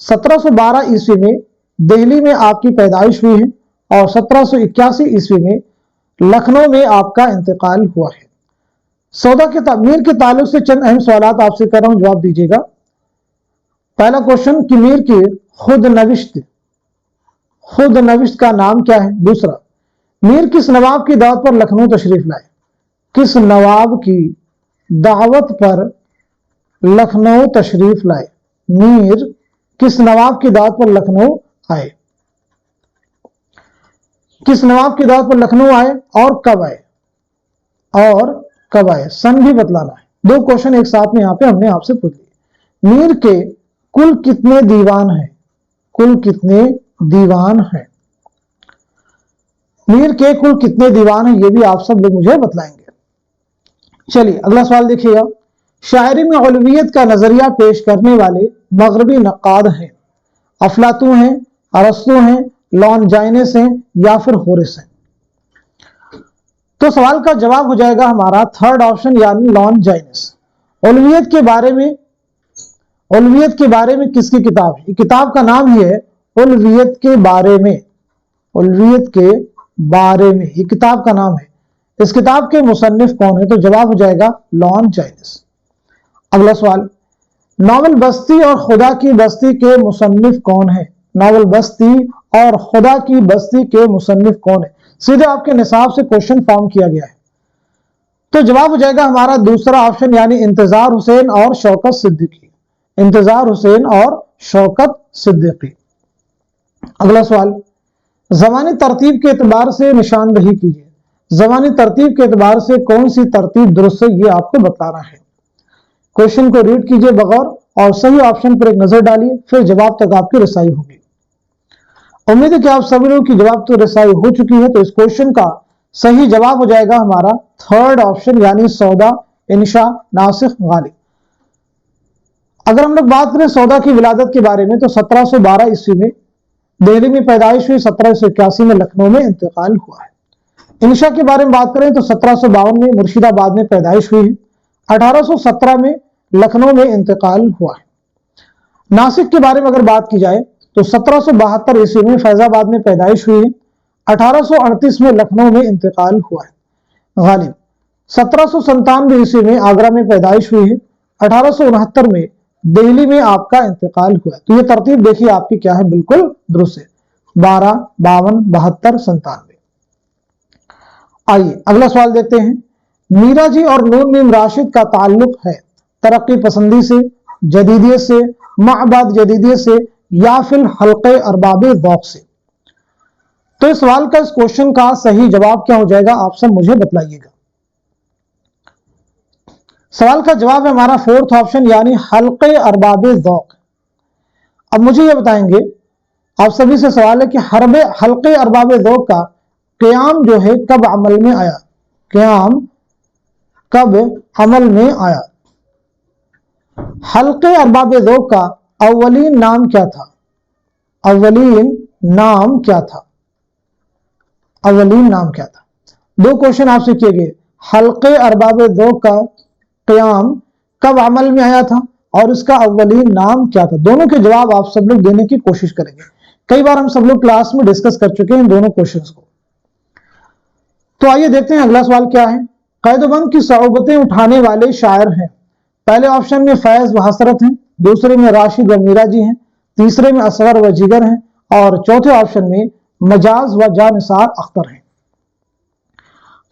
1712 ईस्वी में दिल्ली में आपकी पैदाइश हुई है और 1781 ईस्वी में लखनऊ में आपका इंतकाल हुआ है। सौदा के मीर के ताल्लुक से चंद अहम सवाल आपसे कर रहा हूं, जवाब दीजिएगा। पहला क्वेश्चन कि मीर की खुद नविश्त का नाम क्या है। दूसरा, मीर किस नवाब की दावत पर लखनऊ तशरीफ लाए। किस नवाब की दावत पर लखनऊ तशरीफ लाए। मीर किस नवाब की दावत पर लखनऊ आए। किस नवाब की दावत पर लखनऊ आए और कब आए, सन भी बतलाना है। दो क्वेश्चन एक साथ में यहां पे हमने आपसे पूछ लिए। मीर के कुल कितने दीवान हैं। मीर के कुल कितने दीवान हैं, ये भी आप सब लोग मुझे बतलाएंगे। चलिए अगला सवाल देखिएगा। शायरी में उलवियत का नजरिया पेश करने वाले मगरबी नक्काद हैं। अफलातून हैं, अरस्तू हैं, लॉन्जाइनस हैं या फिर होरिस हैं। तो सवाल का जवाब हो जाएगा हमारा थर्ड ऑप्शन यानी लॉन्जाइनस। उलवियत के बारे में किसकी किताब है। किताब का नाम ही है उलवियत के बारे में, ये किताब का नाम है। इस किताब के मुसन्निफ कौन है, तो जवाब हो जाएगा लॉन्जाइनस। अगला सवाल, नावल बस्ती और खुदा की बस्ती के मुसन्निफ कौन है। नावल बस्ती और खुदा की बस्ती के मुसन्निफ कौन है। सीधे आपके निसाब से क्वेश्चन फॉर्म किया गया है, तो जवाब हो जाएगा हमारा दूसरा ऑप्शन यानी इंतजार हुसैन और शौकत सिद्दीकी। अगला सवाल, ज़मानी तरतीब के एतबार से निशानदही कीजिए। ज़मानी तरतीब के एतबार से कौन सी तरतीब दुरुस्त है, ये आपको बताना है। क्वेश्चन को रीड कीजिए बगौर और सही ऑप्शन पर एक नजर डालिए, फिर जवाब तक आपकी रसाई होगी। उम्मीद है कि आप सभी लोगों की जवाब तो रसाई हो चुकी है। तो इस क्वेश्चन का सही जवाब हो जाएगा हमारा थर्ड ऑप्शन यानी सौदा, इंशा, नासिख, गालिब। अगर हम लोग बात करें सौदा की विलादत के बारे में तो 1712 ईस्वी में दिल्ली में पैदाइश हुई, 1781 में लखनऊ में इंतकाल हुआ है। इंशा के बारे में बात करें तो 1752 में मुर्शिदाबाद में पैदाइश हुई है, 1817 में लखनऊ में इंतकाल हुआ है। नासिक के बारे में अगर बात की जाए तो 1772 ईस्वी में फैजाबाद में पैदाइश हुई है, 1838 में लखनऊ में इंतकाल हुआ है। गालिब 1797 ईस्वी में आगरा में पैदाइश हुई है, 1869 में दिल्ली में आपका इंतकाल हुआ है। तो ये तरतीब देखिए आपकी क्या है, बिल्कुल दुरुस्त है, 12, 52, 72, 97। आइए अगला सवाल देखते हैं। मीरा जी और नून मीम राशिद का ताल्लुक है तरक्की पसंदी से, जदीदियत से, माबाद जदीदियत से या फिर हल्के अरबाबे ज़ौक़ से। तो इस सवाल का, इस क्वेश्चन का सही जवाब क्या हो जाएगा, आप सब मुझे बतलाइएगा। सवाल का जवाब है हमारा फोर्थ ऑप्शन यानी हल्के अरबाबे ज़ौक़। अब मुझे ये बताएंगे, आप सभी से सवाल है कि हल्के अरबाबे ज़ौक़ का क़याम जो है कब अमल में आया। क़याम कब अमल में आया। हल्के अरबाबे ज़ौक़ का अव्वलीन नाम क्या था। अव्वलीन नाम क्या था। दो क्वेश्चन आपसे किए गए, हल्के अरबाबे ज़ौक़ का क़याम कब अमल में आया था और इसका अव्वलीन नाम क्या था। दोनों के जवाब आप सब लोग देने की कोशिश करेंगे। कई बार हम सब लोग क्लास में डिस्कस कर चुके हैं इन दोनों क्वेश्चंस को। तो आइए देखते हैं अगला सवाल क्या है। क़ैदबंद की सऊबतें उठाने वाले शायर हैं। पहले ऑप्शन में फैज व हसरत हैं, दूसरे में राशिद व मीरा जी हैं, तीसरे में असगर व जिगर हैं और चौथे ऑप्शन में मजाज व जानिसार अख्तर हैं।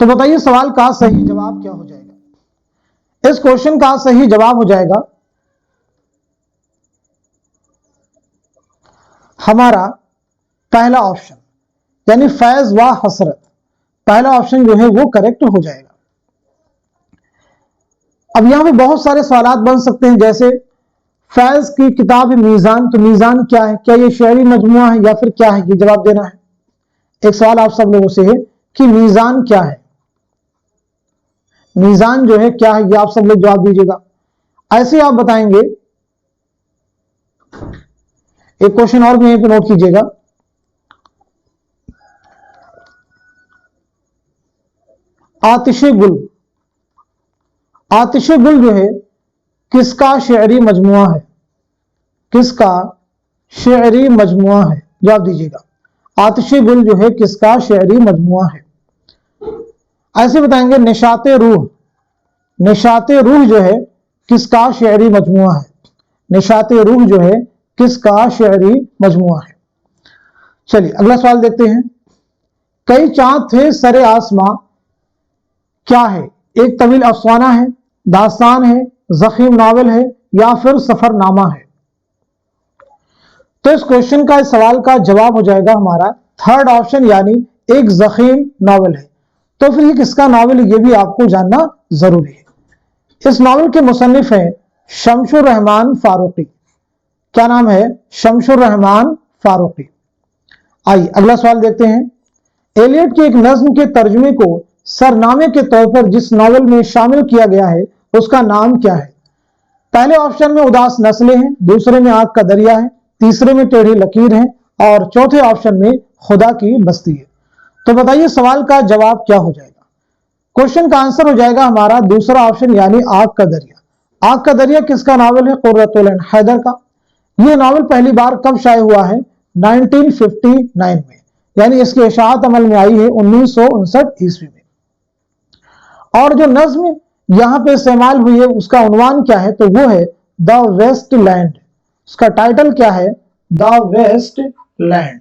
तो बताइए सवाल का सही जवाब क्या हो जाएगा। इस क्वेश्चन का सही जवाब हो जाएगा हमारा पहला ऑप्शन यानी फैज व हसरत। पहला ऑप्शन जो है वो करेक्ट हो जाएगा। अब यहां पे बहुत सारे सवाल बन सकते हैं, जैसे फैज की किताब है मीजान, तो मीजान क्या है, क्या ये शेरी मजमुआ है या फिर क्या है, ये जवाब देना है। एक सवाल आप सब लोगों से है कि मीजान क्या है। मीजान जो है क्या है, ये आप सब लोग जवाब दीजिएगा। ऐसे आप बताएंगे। एक क्वेश्चन और भी यहीं पे नोट कीजिएगा। आतिश गुल, आतिश गुल जो है किसका शेरी मजमुआ है, किसका शेरी मजमुआ है, जवाब दीजिएगा। आतिश गुल जो है किसका शेरी मजमुआ है। ऐसे बताएंगे निशाते रूह, निशाते रूह जो है किसका शेरी मजमुआ है, निशाते रूह जो है किसका शेरी मजमुआ है। चलिए अगला सवाल देखते हैं। कई चांद थे सरे आसमां क्या है, एक तवील अफसाना है, दास्तान है, जखीम नावल है या फिर सफरनामा है। तो इस क्वेश्चन का, इस सवाल का जवाब हो जाएगा हमारा थर्ड ऑप्शन, यानी एक जखीम नावल है। तो फिर ये किसका नावल है, ये भी आपको जानना जरूरी है। इस नावल के मुसन्निफ हैं शमशुर रहमान फारूकी। क्या नाम है, शमशुर रहमान फारूकी। आइए अगला सवाल देखते हैं। एलियट की एक नज्म के तर्जुमे को सरनामे के तौर पर जिस नावल में शामिल किया गया है उसका नाम क्या है। पहले ऑप्शन में उदास नस्लें हैं, दूसरे में आग का दरिया है, तीसरे में टेढ़ी लकीर है और चौथे ऑप्शन में खुदा की बस्ती है। तो बताइए सवाल का जवाब क्या हो जाएगा। क्वेश्चन का आंसर हो जाएगा हमारा दूसरा ऑप्शन, यानी आग का दरिया। आग का दरिया किसका नावल है, कुर्रतुल ऐन हैदर का। यह नावल पहली बार कब शाये हुआ है, 1959 में, यानी इसकी इशाअत अमल में आई है 1959 ईस्वी में। और जो नज्म यहां पे इस्तेमाल हुई है उसका उन्वान क्या है, तो वो है द वेस्ट लैंड। उसका टाइटल क्या है, द वेस्ट लैंड।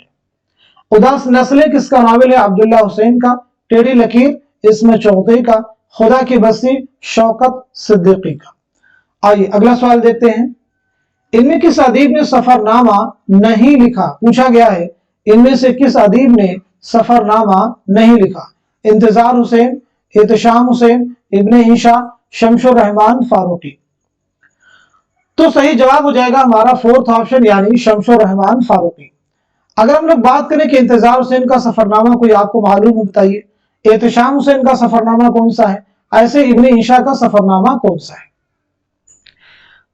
उदास नस्लें किसका नावल है, अब्दुल्ला हुसैन का। टेढ़ी लकीर इसमें चौथे का। खुदा की बस्ती शौकत सिद्दीकी का। आइए अगला सवाल देखते हैं। इनमें किस अदीब ने सफरनामा नहीं लिखा, पूछा गया है इनमें से किस अदीब ने सफरनामा नहीं लिखा। इंतजार हुसैन, एहतशाम हुसैन, इब्ने ईशा, शमशुर रहमान फारूकी। तो सही जवाब हो जाएगा हमारा फोर्थ ऑप्शन, यानी शमशुर रहमान फारूकी। अगर हम लोग बात करें कि इंतजार हुसैन का सफरनामा कोई आपको मालूम हो बताइए, एहतशाम हुसैन का सफरनामा कौन सा है, ऐसे इब्ने ईशा का सफरनामा कौन सा है।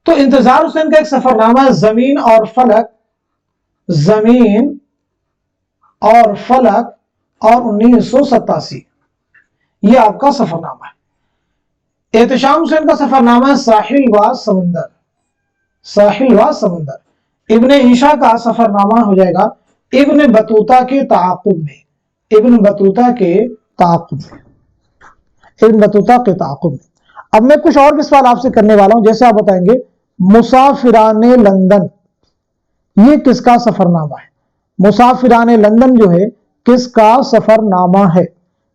तो इंतजार हुसैन का एक सफरनामा है जमीन और फलक, जमीन और फलक और 1987, यह आपका सफरनामा है। एहतशाम हुसैन का सफरनामा है साहिल व समंदर, साहिल व समंदर। इब्ने ईशा का सफरनामा हो जाएगा इब्न बतूता के ताक़ुब में, इब्न बतूता के ताक़ुब में, इब्न बतूता के ताक़ुब में। अब मैं कुछ और भी सवाल आपसे करने वाला हूं। जैसे आप बताएंगे मुसाफिराने लंदन, ये किसका सफरनामा है। मुसाफिराने लंदन जो है किसका सफरनामा है,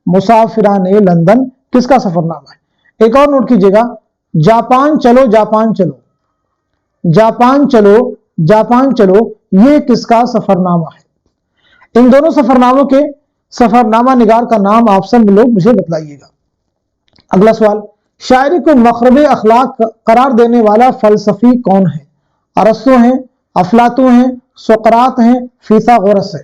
मुसाफिराने लंदन किसका सफरनामा है। एक और नोट कीजिएगा, जापान चलो जापान चलो, जापान चलो जापान चलो, ये किसका सफरनामा है। इन दोनों सफरनामों के सफरनामा निगार का नाम आप सब लोग मुझे बतलाइएगा। अगला सवाल, शायरी को मखरबे अखलाक करार देने वाला फलसफी कौन है। अरस्तु हैं, अफलातू हैं, सुकरात हैं, फीथागोरस है।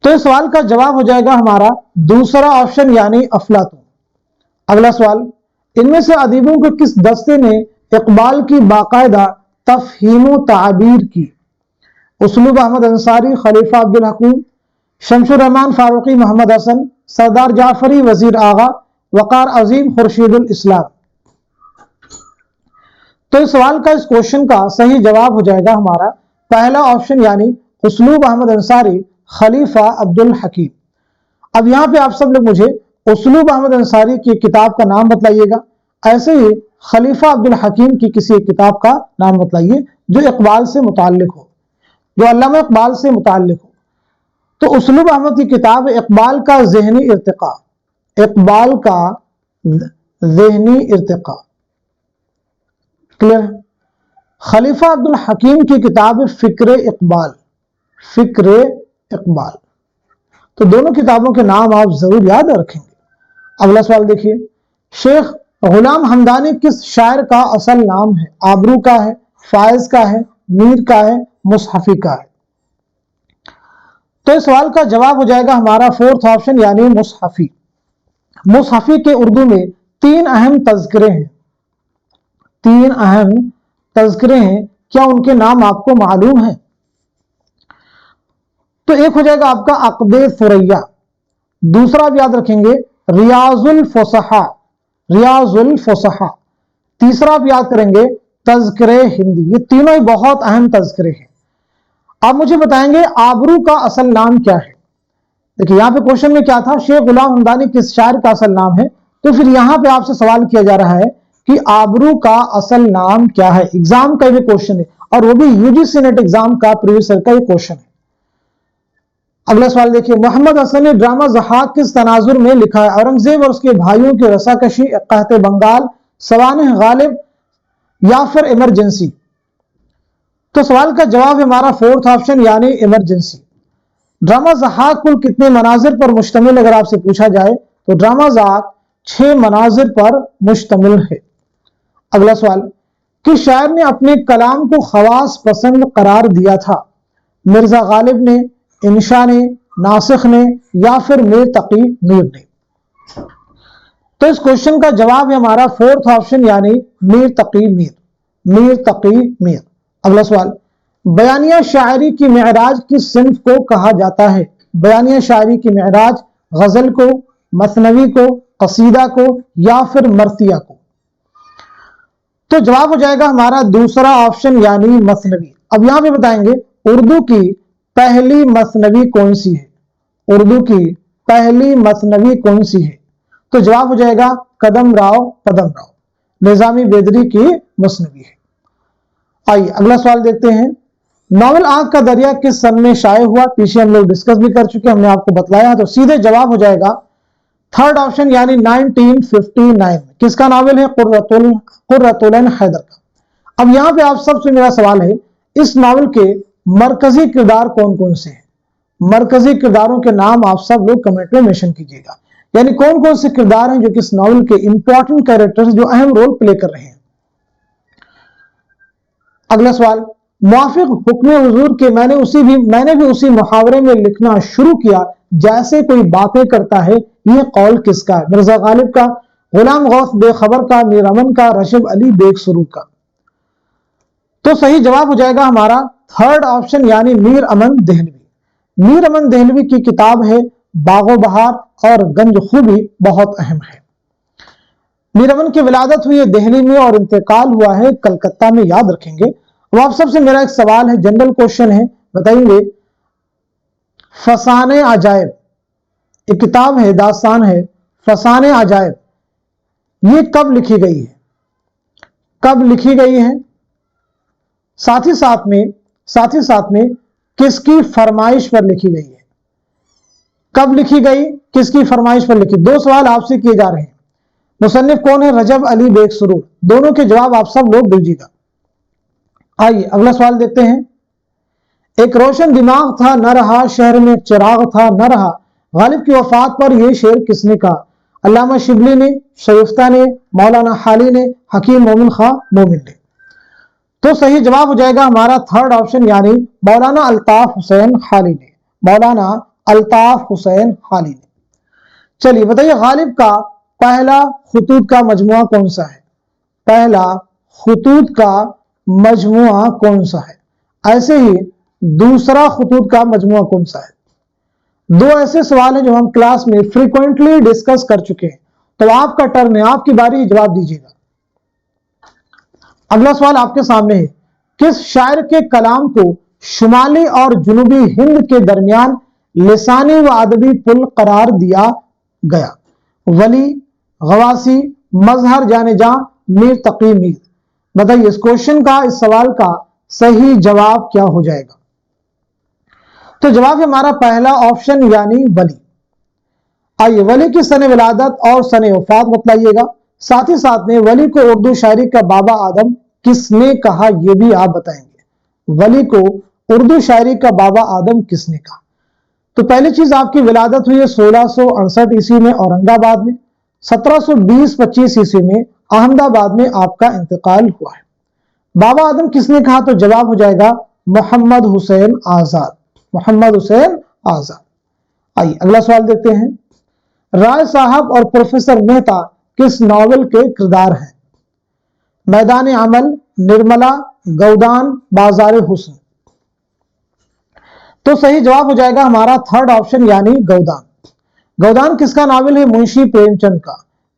तो इस सवाल का जवाब हो जाएगा हमारा दूसरा ऑप्शन, यानी अफलातू। अगला सवाल, इनमें से अदीबों के किस दस्ते ने इकबाल की बाकायदा तफहीम ताबीर की। उसलूब अहमद अंसारी, खलीफा अब्दुल हकीम, शमशुर रहमान फारूकी, मोहम्मद हसन, सरदार जाफरी, वजीर आगा, वकार अजीम, खुर्शीदुल इस्लाम। तो इस सवाल का, इस क्वेश्चन का सही जवाब हो जाएगा हमारा पहला ऑप्शन, यानी उसलूब अहमद अंसारी, खलीफा अब्दुल हकीम। अब यहां पे आप सब लोग मुझे उसलूब अहमद अंसारी की किताब का नाम बतलाइएगा, ऐसे ही खलीफा अब्दुल हकीम की किसी एक किताब का नाम बतलाइए जो इकबाल से मुताल्लिक हो, जो अल्लामा इकबाल से मुताल्लिक हो। तो उसलूब अहमद की किताब इकबाल का ज़हनी इर्तिका, इकबाल का ज़हनी इर्तिका, क्लियर। खलीफा अब्दुल हकीम की किताब फिक्र इकबाल, फिक्र इकबाल। तो दोनों किताबों के नाम आप जरूर याद रखेंगे। अगला सवाल देखिए, शेख गुलाम हमदानी किस शायर का असल नाम है। आबरू का है, फायज का है, मीर का है, मुसहफी का है। तो इस सवाल का जवाब हो जाएगा हमारा फोर्थ ऑप्शन, यानी मुसहफी। मुसहफ़ी के उर्दू में 3 अहम तज़किरे हैं, 3 अहम तज़किरे हैं, क्या उनके नाम आपको मालूम है? तो एक हो जाएगा आपका अक़्दे सुरैया, दूसरा आप याद रखेंगे रियाजुल फुसहा, रियाजुल फुसहा, तीसरा आप याद करेंगे तज़किरे हिंदी। ये तीनों ही बहुत अहम तज़किरे हैं। आप मुझे बताएंगे आबरू का असल नाम क्या है? देखिए यहां पे क्वेश्चन में क्या था, शेख गुलाम हमदानी किस शायर का असल नाम है, तो फिर यहां पे आपसे सवाल किया जा रहा है कि आबरू का असल नाम क्या है। एग्जाम का ये क्वेश्चन है और वो भी यूजीसी नेट एग्जाम का प्रीवियस ईयर का ये क्वेश्चन है। अगला सवाल देखिए, मोहम्मद हसन ने ड्रामा ज़हाक किस तनाजुर में लिखा है? औरंगजेब और उसके भाइयों की रसाकशी, कहते बंगाल, सवानह गालिब या फिर इमरजेंसी? तो सवाल का जवाब है हमारा फोर्थ ऑप्शन यानी इमरजेंसी। ड्रामा ज़हाक कुल कितने मनाजिर पर मुश्तमिल अगर आपसे पूछा जाए तो ड्रामा ज़हाक 6 मनाजिर पर मुश्तमिल है। अगला सवाल, किस शायर ने अपने कलाम को खवास पसंद करार दिया था? मिर्जा गालिब ने, इंशा ने, नासिख ने या फिर मीर तकी मीर ने? तो इस क्वेश्चन का जवाब है हमारा फोर्थ ऑप्शन यानी मीर तकी मीर, मीर तकी मीर। अगला सवाल, बयानिया शायरी की मेराज किस सिन्फ को कहा जाता है? बयानिया शायरी की मेराज गजल को, मसनवी को, कसीदा को या फिर मरसिया को? तो जवाब हो जाएगा हमारा दूसरा ऑप्शन यानी मसनवी। अब यहां पे बताएंगे उर्दू की पहली मसनवी कौन सी है? उर्दू की पहली मसनवी कौन सी है? तो जवाब हो जाएगा कदम राव पदम राव, निजामी बेदरी की मसनवी है। आइए अगला सवाल देखते हैं, नॉवल आंख का दरिया किस सन में शाये हुआ? पीछे हम लोग डिस्कस भी कर चुके, हमने आपको बतलाया, तो सीधे जवाब हो जाएगा थर्ड ऑप्शन यानी 1959। किसका नॉवल है? कुर्रतुल हैदर का। अब यहां पे आप सबसे मेरा सवाल है, इस नॉवल के मरकजी किरदार कौन कौन से हैं? मरकजी किरदारों के नाम आप सब लोग कमेंट में मेंशन कीजिएगा, यानी कौन कौन से किरदार हैं जो कि इस नॉवल के इंपॉर्टेंट कैरेक्टर्स जो अहम रोल प्ले कर रहे हैं। अगला सवाल, मुआफिक हुक्म हुजूर के मैंने भी उसी मुहावरे में लिखना शुरू किया जैसे कोई बातें करता है, यह कौल किसका है? मिर्जा गालिब का, गुलाम गौस बेखबर का, मीर अमन का, रशब अली बेग सुरूर का? तो सही जवाब हो जाएगा हमारा थर्ड ऑप्शन यानी मीर अमन देहलवी। मीर अमन देहलवी की किताब है बागो बहार और गंज खूबी बहुत अहम है। मीर अमन की विलादत हुई है दिल्ली में और इंतकाल हुआ है कलकत्ता में, याद रखेंगे। अब आप सबसे मेरा एक सवाल है, जनरल क्वेश्चन है, बताएंगे फसाने अजायब, एक किताब है, दास्तान है, फसाने अजायब, ये कब लिखी गई है? कब लिखी गई है? साथ ही साथ में किसकी फरमाइश पर लिखी गई है? कब लिखी गई, किसकी फरमाइश पर लिखी? दो सवाल आपसे किए जा रहे हैं। मुसन्निफ कौन है? रजब अली बेग सुरूर। दोनों के जवाब आप सब लोग दीजिएगा। आइए अगला सवाल देखते हैं, एक रोशन दिमाग था न रहा, शहर में चिराग था न रहा, गालिब की वफात पर यह शेर किसने कहा? अल्लामा शिबली ने, शरीफ्ता ने, मौलाना हाली ने, हकीम मोमिन खां मोमिन ने? तो सही जवाब हो जाएगा हमारा थर्ड ऑप्शन यानी मौलाना अल्ताफ हुसैन हाली ने, मौलाना अल्ताफ हुसैन हाली ने। चलिए बताइए, गालिब का पहला खुतूत का मजमुआ कौन सा है? पहला खुतूत का मजमुआ कौन सा है? ऐसे ही दूसरा खुतूत का मजमुआ कौन सा है? दो ऐसे सवाल हैं जो हम क्लास में फ्रीक्वेंटली डिस्कस कर चुके हैं, तो आपका टर्न है, आपकी बारी, जवाब दीजिएगा। अगला सवाल आपके सामने है, किस शायर के कलाम को शुमाली और जुनूबी हिंद के दरमियान लिसानी व अदबी पुल करार दिया गया? वली, गवासी, मजहर जाने जा, मीर तकी मीर? बताइए इस क्वेश्चन का, इस सवाल का सही जवाब क्या हो जाएगा? तो जवाब है हमारा पहला ऑप्शन यानी वली। आइए वली की सने विलादत और सने वफात बतलाइएगा, साथ ही साथ में वली को उर्दू शायरी का बाबा आदम किसने कहा यह भी आप बताएंगे। वली को उर्दू शायरी का बाबा आदम किसने कहा? तो पहली चीज, आपकी विलादत हुई है 1668 ईस्वी में औरंगाबाद में, 1720-25 ईस्वी में अहमदाबाद में आपका इंतकाल हुआ है। बाबा आदम किसने कहा? तो जवाब हो जाएगा मोहम्मद हुसैन आजाद, मोहम्मद हुसैन आजाद। आइए अगला सवाल देखते हैं, राय साहब और प्रोफेसर मेहता किस नॉवल के किरदार हैं? मैदान अमल, निर्मला, गौदान, बाजार हुस्न। तो सही जवाब हो जाएगा हमारा थर्ड ऑप्शन यानी गौदान। गौदान किसका नावल है? मुंशी प्रेमचंद का।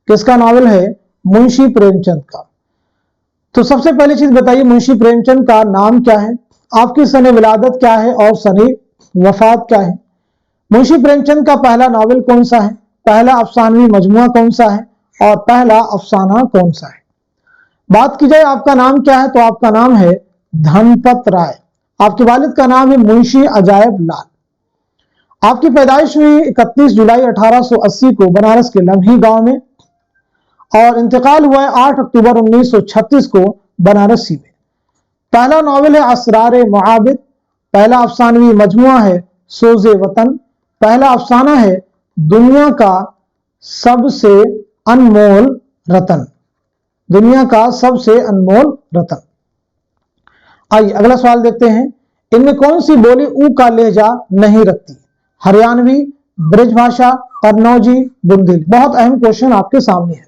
किसका नावल है? मुंशी प्रेमचंद का। तो सबसे पहली चीज बताइए, मुंशी प्रेमचंद का नाम क्या है, आपकी सने विलादत क्या है और सने वफात क्या है? मुंशी प्रेमचंद का पहला नावल कौन सा है, पहला अफसानवी मजमुआ कौन सा है और पहला अफसाना कौन सा है? बात की जाए आपका नाम क्या है, तो आपका नाम है धनपत राय। आपके वालिद का नाम है मुंशी अजायब लाल। आपकी पैदाइश हुई 31 जुलाई 1880 को बनारस के लम्ही गांव में और इंतकाल हुआ है 8 अक्टूबर 1936 को बनारसी में। पहला नॉवेल है असरार मुआबिद, पहला अफसानवी मजमुआ है सोज़े वतन, पहला अफसाना है दुनिया का सबसे अनमोल रतन। दुनिया का सबसे अनमोल रतन। आइए अगला सवाल देखते हैं, इनमें कौन सी बोली ऊ का लहजा नहीं रखती? हरियाणवी, ब्रजभाषा, कन्नौजी, बुंदेली। बहुत अहम क्वेश्चन आपके सामने है।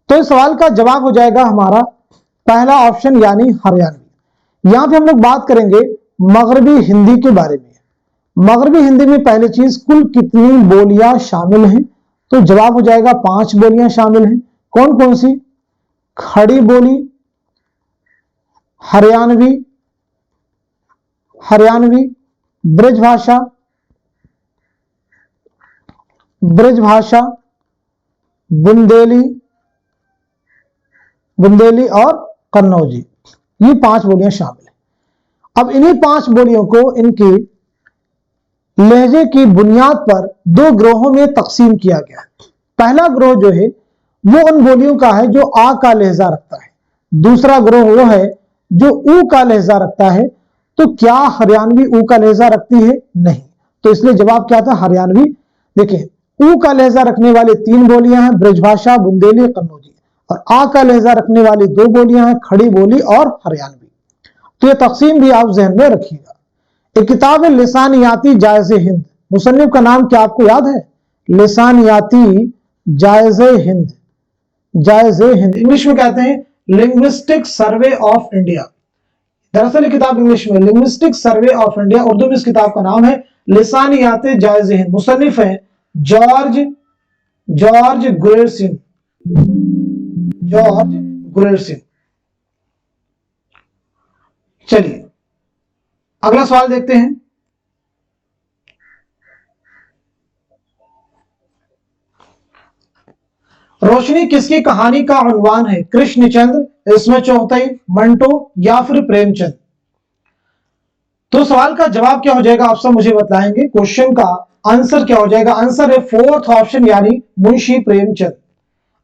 तो इस सवाल का जवाब हो जाएगा हमारा पहला ऑप्शन यानी हरियाणवी। यहां पे हम लोग बात करेंगे मगरबी हिंदी के बारे में। मगरबी हिंदी में पहली चीज कुल कितनी बोलियां शामिल हैं, तो जवाब हो जाएगा 5 बोलियां शामिल हैं। कौन कौन सी? खड़ी बोली, हरियाणवी, ब्रजभाषा, बुंदेली और कन्नौजी। ये 5 बोलियां शामिल हैं। अब इन्हीं 5 बोलियों को इनकी लहजे की बुनियाद पर 2 ग्रोहों में तकसीम किया गया है। पहला ग्रोह जो है वो उन बोलियों का है जो आ का लहजा रखता है, दूसरा ग्रोह वो है जो ऊ का लहजा रखता है। तो क्या हरियाणवी ऊ का लहजा रखती है? नहीं। तो इसलिए जवाब क्या था? हरियाणवी। देखिए ऊ का लहजा रखने वाली 3 बोलियां हैं, ब्रजभाषा, बुंदेली, कन्नौजी, और आ का लहजा रखने वाली 2 बोलियां हैं, खड़ी बोली और हरियाणवी। तो ये तकसीम भी आप जहन में रखिएगा। एक किताब है लिसानियाती जायज़े हिंद, मुसन्निफ का नाम क्या आपको याद है? लिसानियाती जायज़े हिंद। इंग्लिश में कहते हैं लिंग्विस्टिक सर्वे ऑफ इंडिया। दरअसल ये किताब इंग्लिश में linguistic survey of India, Urdu में इस किताब का नाम है लिसानियाते जायज़े हिंद। मुसन्निफ है जॉर्ज गुरेर सिंह। चलिए अगला सवाल देखते हैं। रोशनी किसकी कहानी का उन्वान है? कृष्णचंद्र, इस्मत चुगताई, मंटो या फिर प्रेमचंद? तो सवाल का जवाब क्या हो जाएगा आप सब मुझे बताएंगे। क्वेश्चन का आंसर क्या हो जाएगा? आंसर है 4th ऑप्शन यानी मुंशी प्रेमचंद।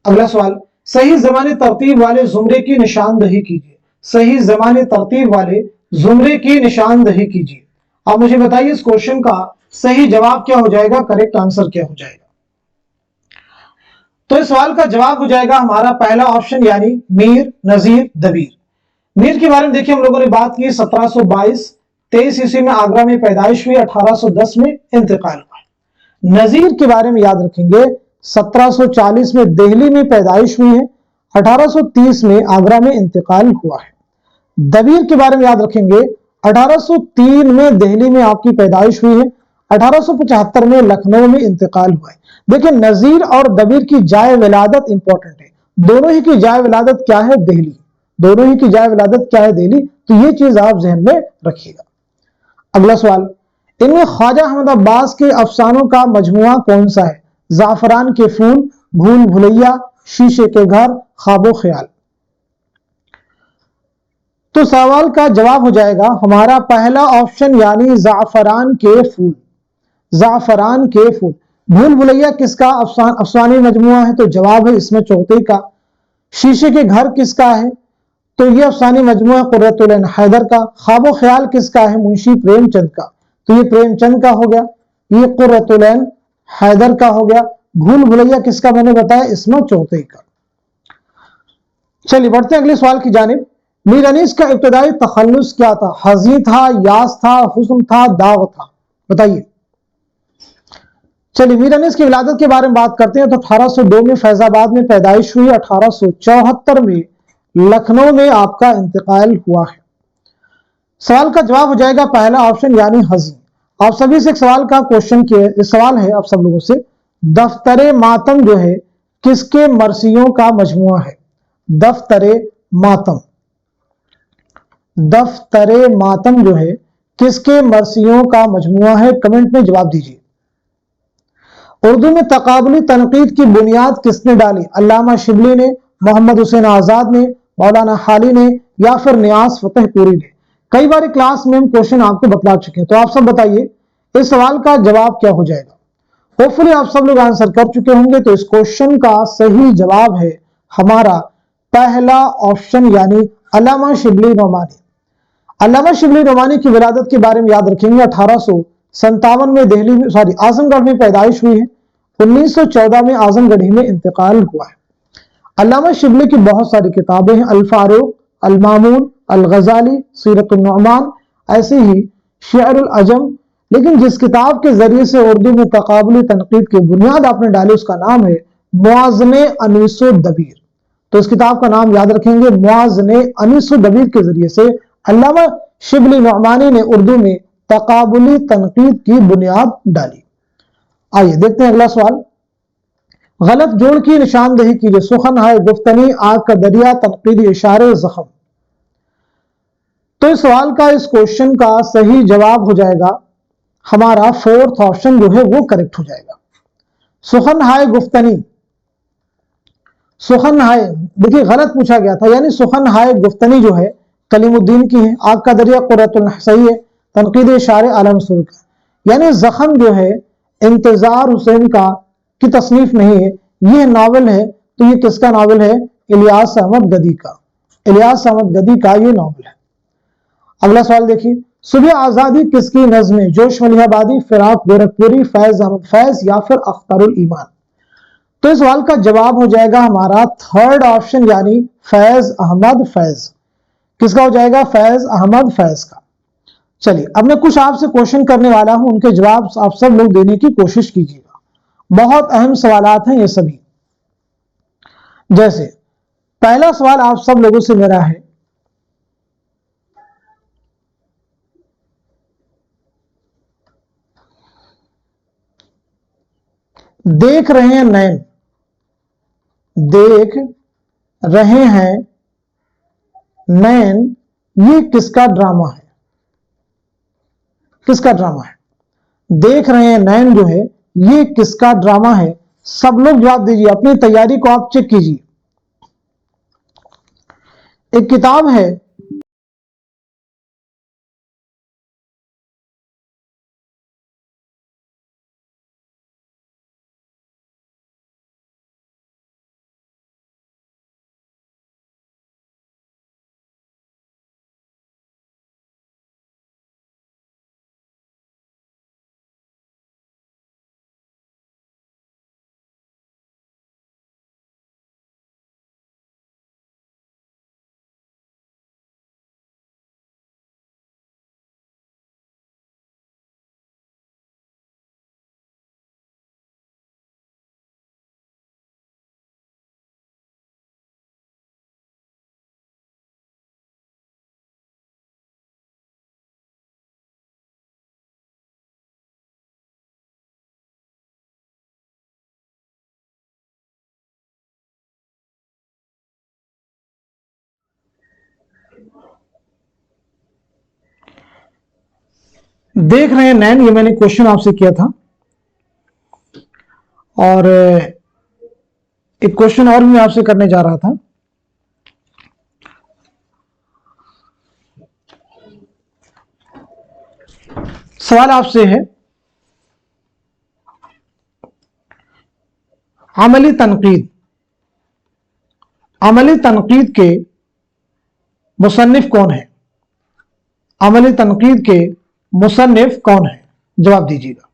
अगला सवाल, सही ज़मानी तरतीब वाले जुमरे की निशानदही कीजिए। सही ज़मानी तरतीब वाले जुमरे की निशानदही कीजिए। आप मुझे बताइए इस क्वेश्चन का सही जवाब क्या हो जाएगा, करेक्ट आंसर क्या हो जाएगा? तो इस सवाल का जवाब हो जाएगा हमारा पहला ऑप्शन यानी मीर नजीर दबीर। मीर के बारे में देखिए हम लोगों ने बात की 1722, 23 ईस्वी में आगरा में पैदाइश हुई, 1810 में इंतकाल हुआ। नजीर के बारे में याद रखेंगे 1740 में दिल्ली में पैदाइश हुई है, 1830 में आगरा में इंतकाल हुआ है। दबीर के बारे में याद रखेंगे 1803 में दिल्ली में आपकी पैदाइश हुई है, 1875 में लखनऊ में इंतकाल हुआ है। देखिए नजीर और दबीर की जाए विलादत इंपॉर्टेंट है, दोनों ही की जाए विलादत क्या है? दिल्ली। दोनों ही की जाए विलादत क्या है? दिल्ली। तो ये चीज आप जहन में रखिएगा। अगला सवाल, इनमें ख्वाजा अहमद अब्बास के अफसानों का मजमुआ कौन सा है? जाफरान के फूल, भूल भुलैया, शीशे के घर, ख्वाबो ख्याल। तो सवाल का जवाब हो जाएगा हमारा पहला ऑप्शन यानी जाफरान के फूल। जाफरान के फूल। भूल भुलैया किसका अफसानी मजमुआ है? तो जवाब है इसमें चौथी का। शीशे के घर किसका है? तो ये अफसानी मजमुआ कुर्रतुल ऐन हैदर का। ख्वाबो ख्याल किसका है? मुंशी प्रेमचंद का। तो ये प्रेमचंद का हो गया, ये कुर्रतुल ऐन हैदर का हो गया। भूल भुलैया किसका मैंने बताया? इसमें चौथी का। चलिए बढ़ते हैं अगले सवाल की जानिब। मीर अनीस का इब्तदाई तखल्लुस क्या था? हज़ी था, यास था, हुस्न था, दाग था? बताइए। चलिए मीर अनीस की विलादत के बारे में बात करते हैं। तो 1802 में फैजाबाद में पैदाइश हुई, 1874 में लखनऊ में आपका इंतकाल हुआ है। सवाल का जवाब हो जाएगा पहला ऑप्शन यानी हजी। आप सभी से एक सवाल का क्वेश्चन किया, सवाल है आप सब लोगों से, दफ्तरे मातम जो है किसके मरसियों का मजमुआ है? दफ्तरे मातम, दफ्तरे मातम जो है किसके मरसियों का मजमुआ है? कमेंट में जवाब दीजिए। उर्दू में तकाबुली तनकीद की बुनियाद किसने डाली? अल्लामा शिबली ने, मोहम्मद हुसैन आजाद ने, मौलाना हाली ने, या फिर नियाज फतेहपुरी ने? कई बार क्लास में हम क्वेश्चन आपको बतला चुके हैं, तो आप सब बताइए इस सवाल का जवाब क्या हो जाएगा? होपफुली आप सब लोग आंसर कर चुके होंगे। तो इस क्वेश्चन का सही जवाब है हमारा पहला ऑप्शन यानी अल्लामा शिबली नोमानी। अल्लामा शिबली नोमानी की विलादत के बारे में याद रखेंगे। 1857 में दिल्ली में आजमगढ़ में पैदाइश हुई है, 1914 में आजमगढ़ी में इंतकाल हुआ है। अल्लामा शिबली की बहुत सारी किताबें हैं, अल फारूक, अल मामून, अल गजाली, सीरत नुमान, ऐसे ही शेर अजम। लेकिन जिस किताब के जरिए से उर्दू में तकाबुली तनकीद की बुनियाद आपने डाली उसका नाम है मुआज़ने अनीसो दबीर। तो इस किताब का नाम याद रखेंगे, मुआज़ने अनीसो दबीर के जरिए से अल्लामा शिबली नोमानी ने उर्दू में तकाबुली तनकीद की बुनियाद डाली। आइए देखते हैं अगला सवाल। गलत जोड़ की निशानदेही कीजिए। सुखन है गुफ्तनी, आग का दरिया, तनकीदी इशारे, जख्म। तो इस सवाल का, इस क्वेश्चन का सही जवाब हो जाएगा हमारा फोर्थ ऑप्शन जो है वो करेक्ट हो जाएगा। सुखन हाय गुफ्तनी, सुखन हाय देखिए गलत पूछा गया था, यानी सुखन हाय गुफ्तनी जो है कलीमुद्दीन की है, आग का दरिया कुर्रतुल सही है, तनकीद इशारे आलम सुर का, यानी जख्म जो है इंतजार हुसैन का की तसनीफ नहीं है, यह नावल है। तो ये किसका नावल है? इलियास अहमद गदी का, इलियास अहमद गदी का ये नावल है। अगला सवाल देखिए, सुबह आजादी किसकी नज्म है? जोश मलिहाबादी, फिराक गोरखपुरी, फैज अहमद फैज, या फिर अख्तरुल ईमान? तो इस सवाल का जवाब हो जाएगा हमारा थर्ड ऑप्शन यानी फैज अहमद फैज। किसका हो जाएगा? फैज अहमद फैज का। चलिए अब मैं कुछ आपसे क्वेश्चन करने वाला हूं, उनके जवाब आप सब लोग देने की कोशिश कीजिएगा। बहुत अहम सवालात हैं ये सभी। जैसे पहला सवाल आप सब लोगों से मेरा है, देख रहे हैं नैन, देख रहे हैं नैन, ये किसका ड्रामा है? किसका ड्रामा है? देख रहे हैं नैन जो है ये किसका ड्रामा है? सब लोग जवाब दीजिए, अपनी तैयारी को आप चेक कीजिए। एक किताब है देख रहे हैं नैन, ये मैंने क्वेश्चन आपसे किया था। और एक क्वेश्चन और मैं आपसे करने जा रहा था। सवाल आपसे है, अमली तनकीद, अमली तनकीद के मुसन्निफ कौन है? अमली तनकीद के मुसन्निफ कौन है? जवाब दीजिएगा।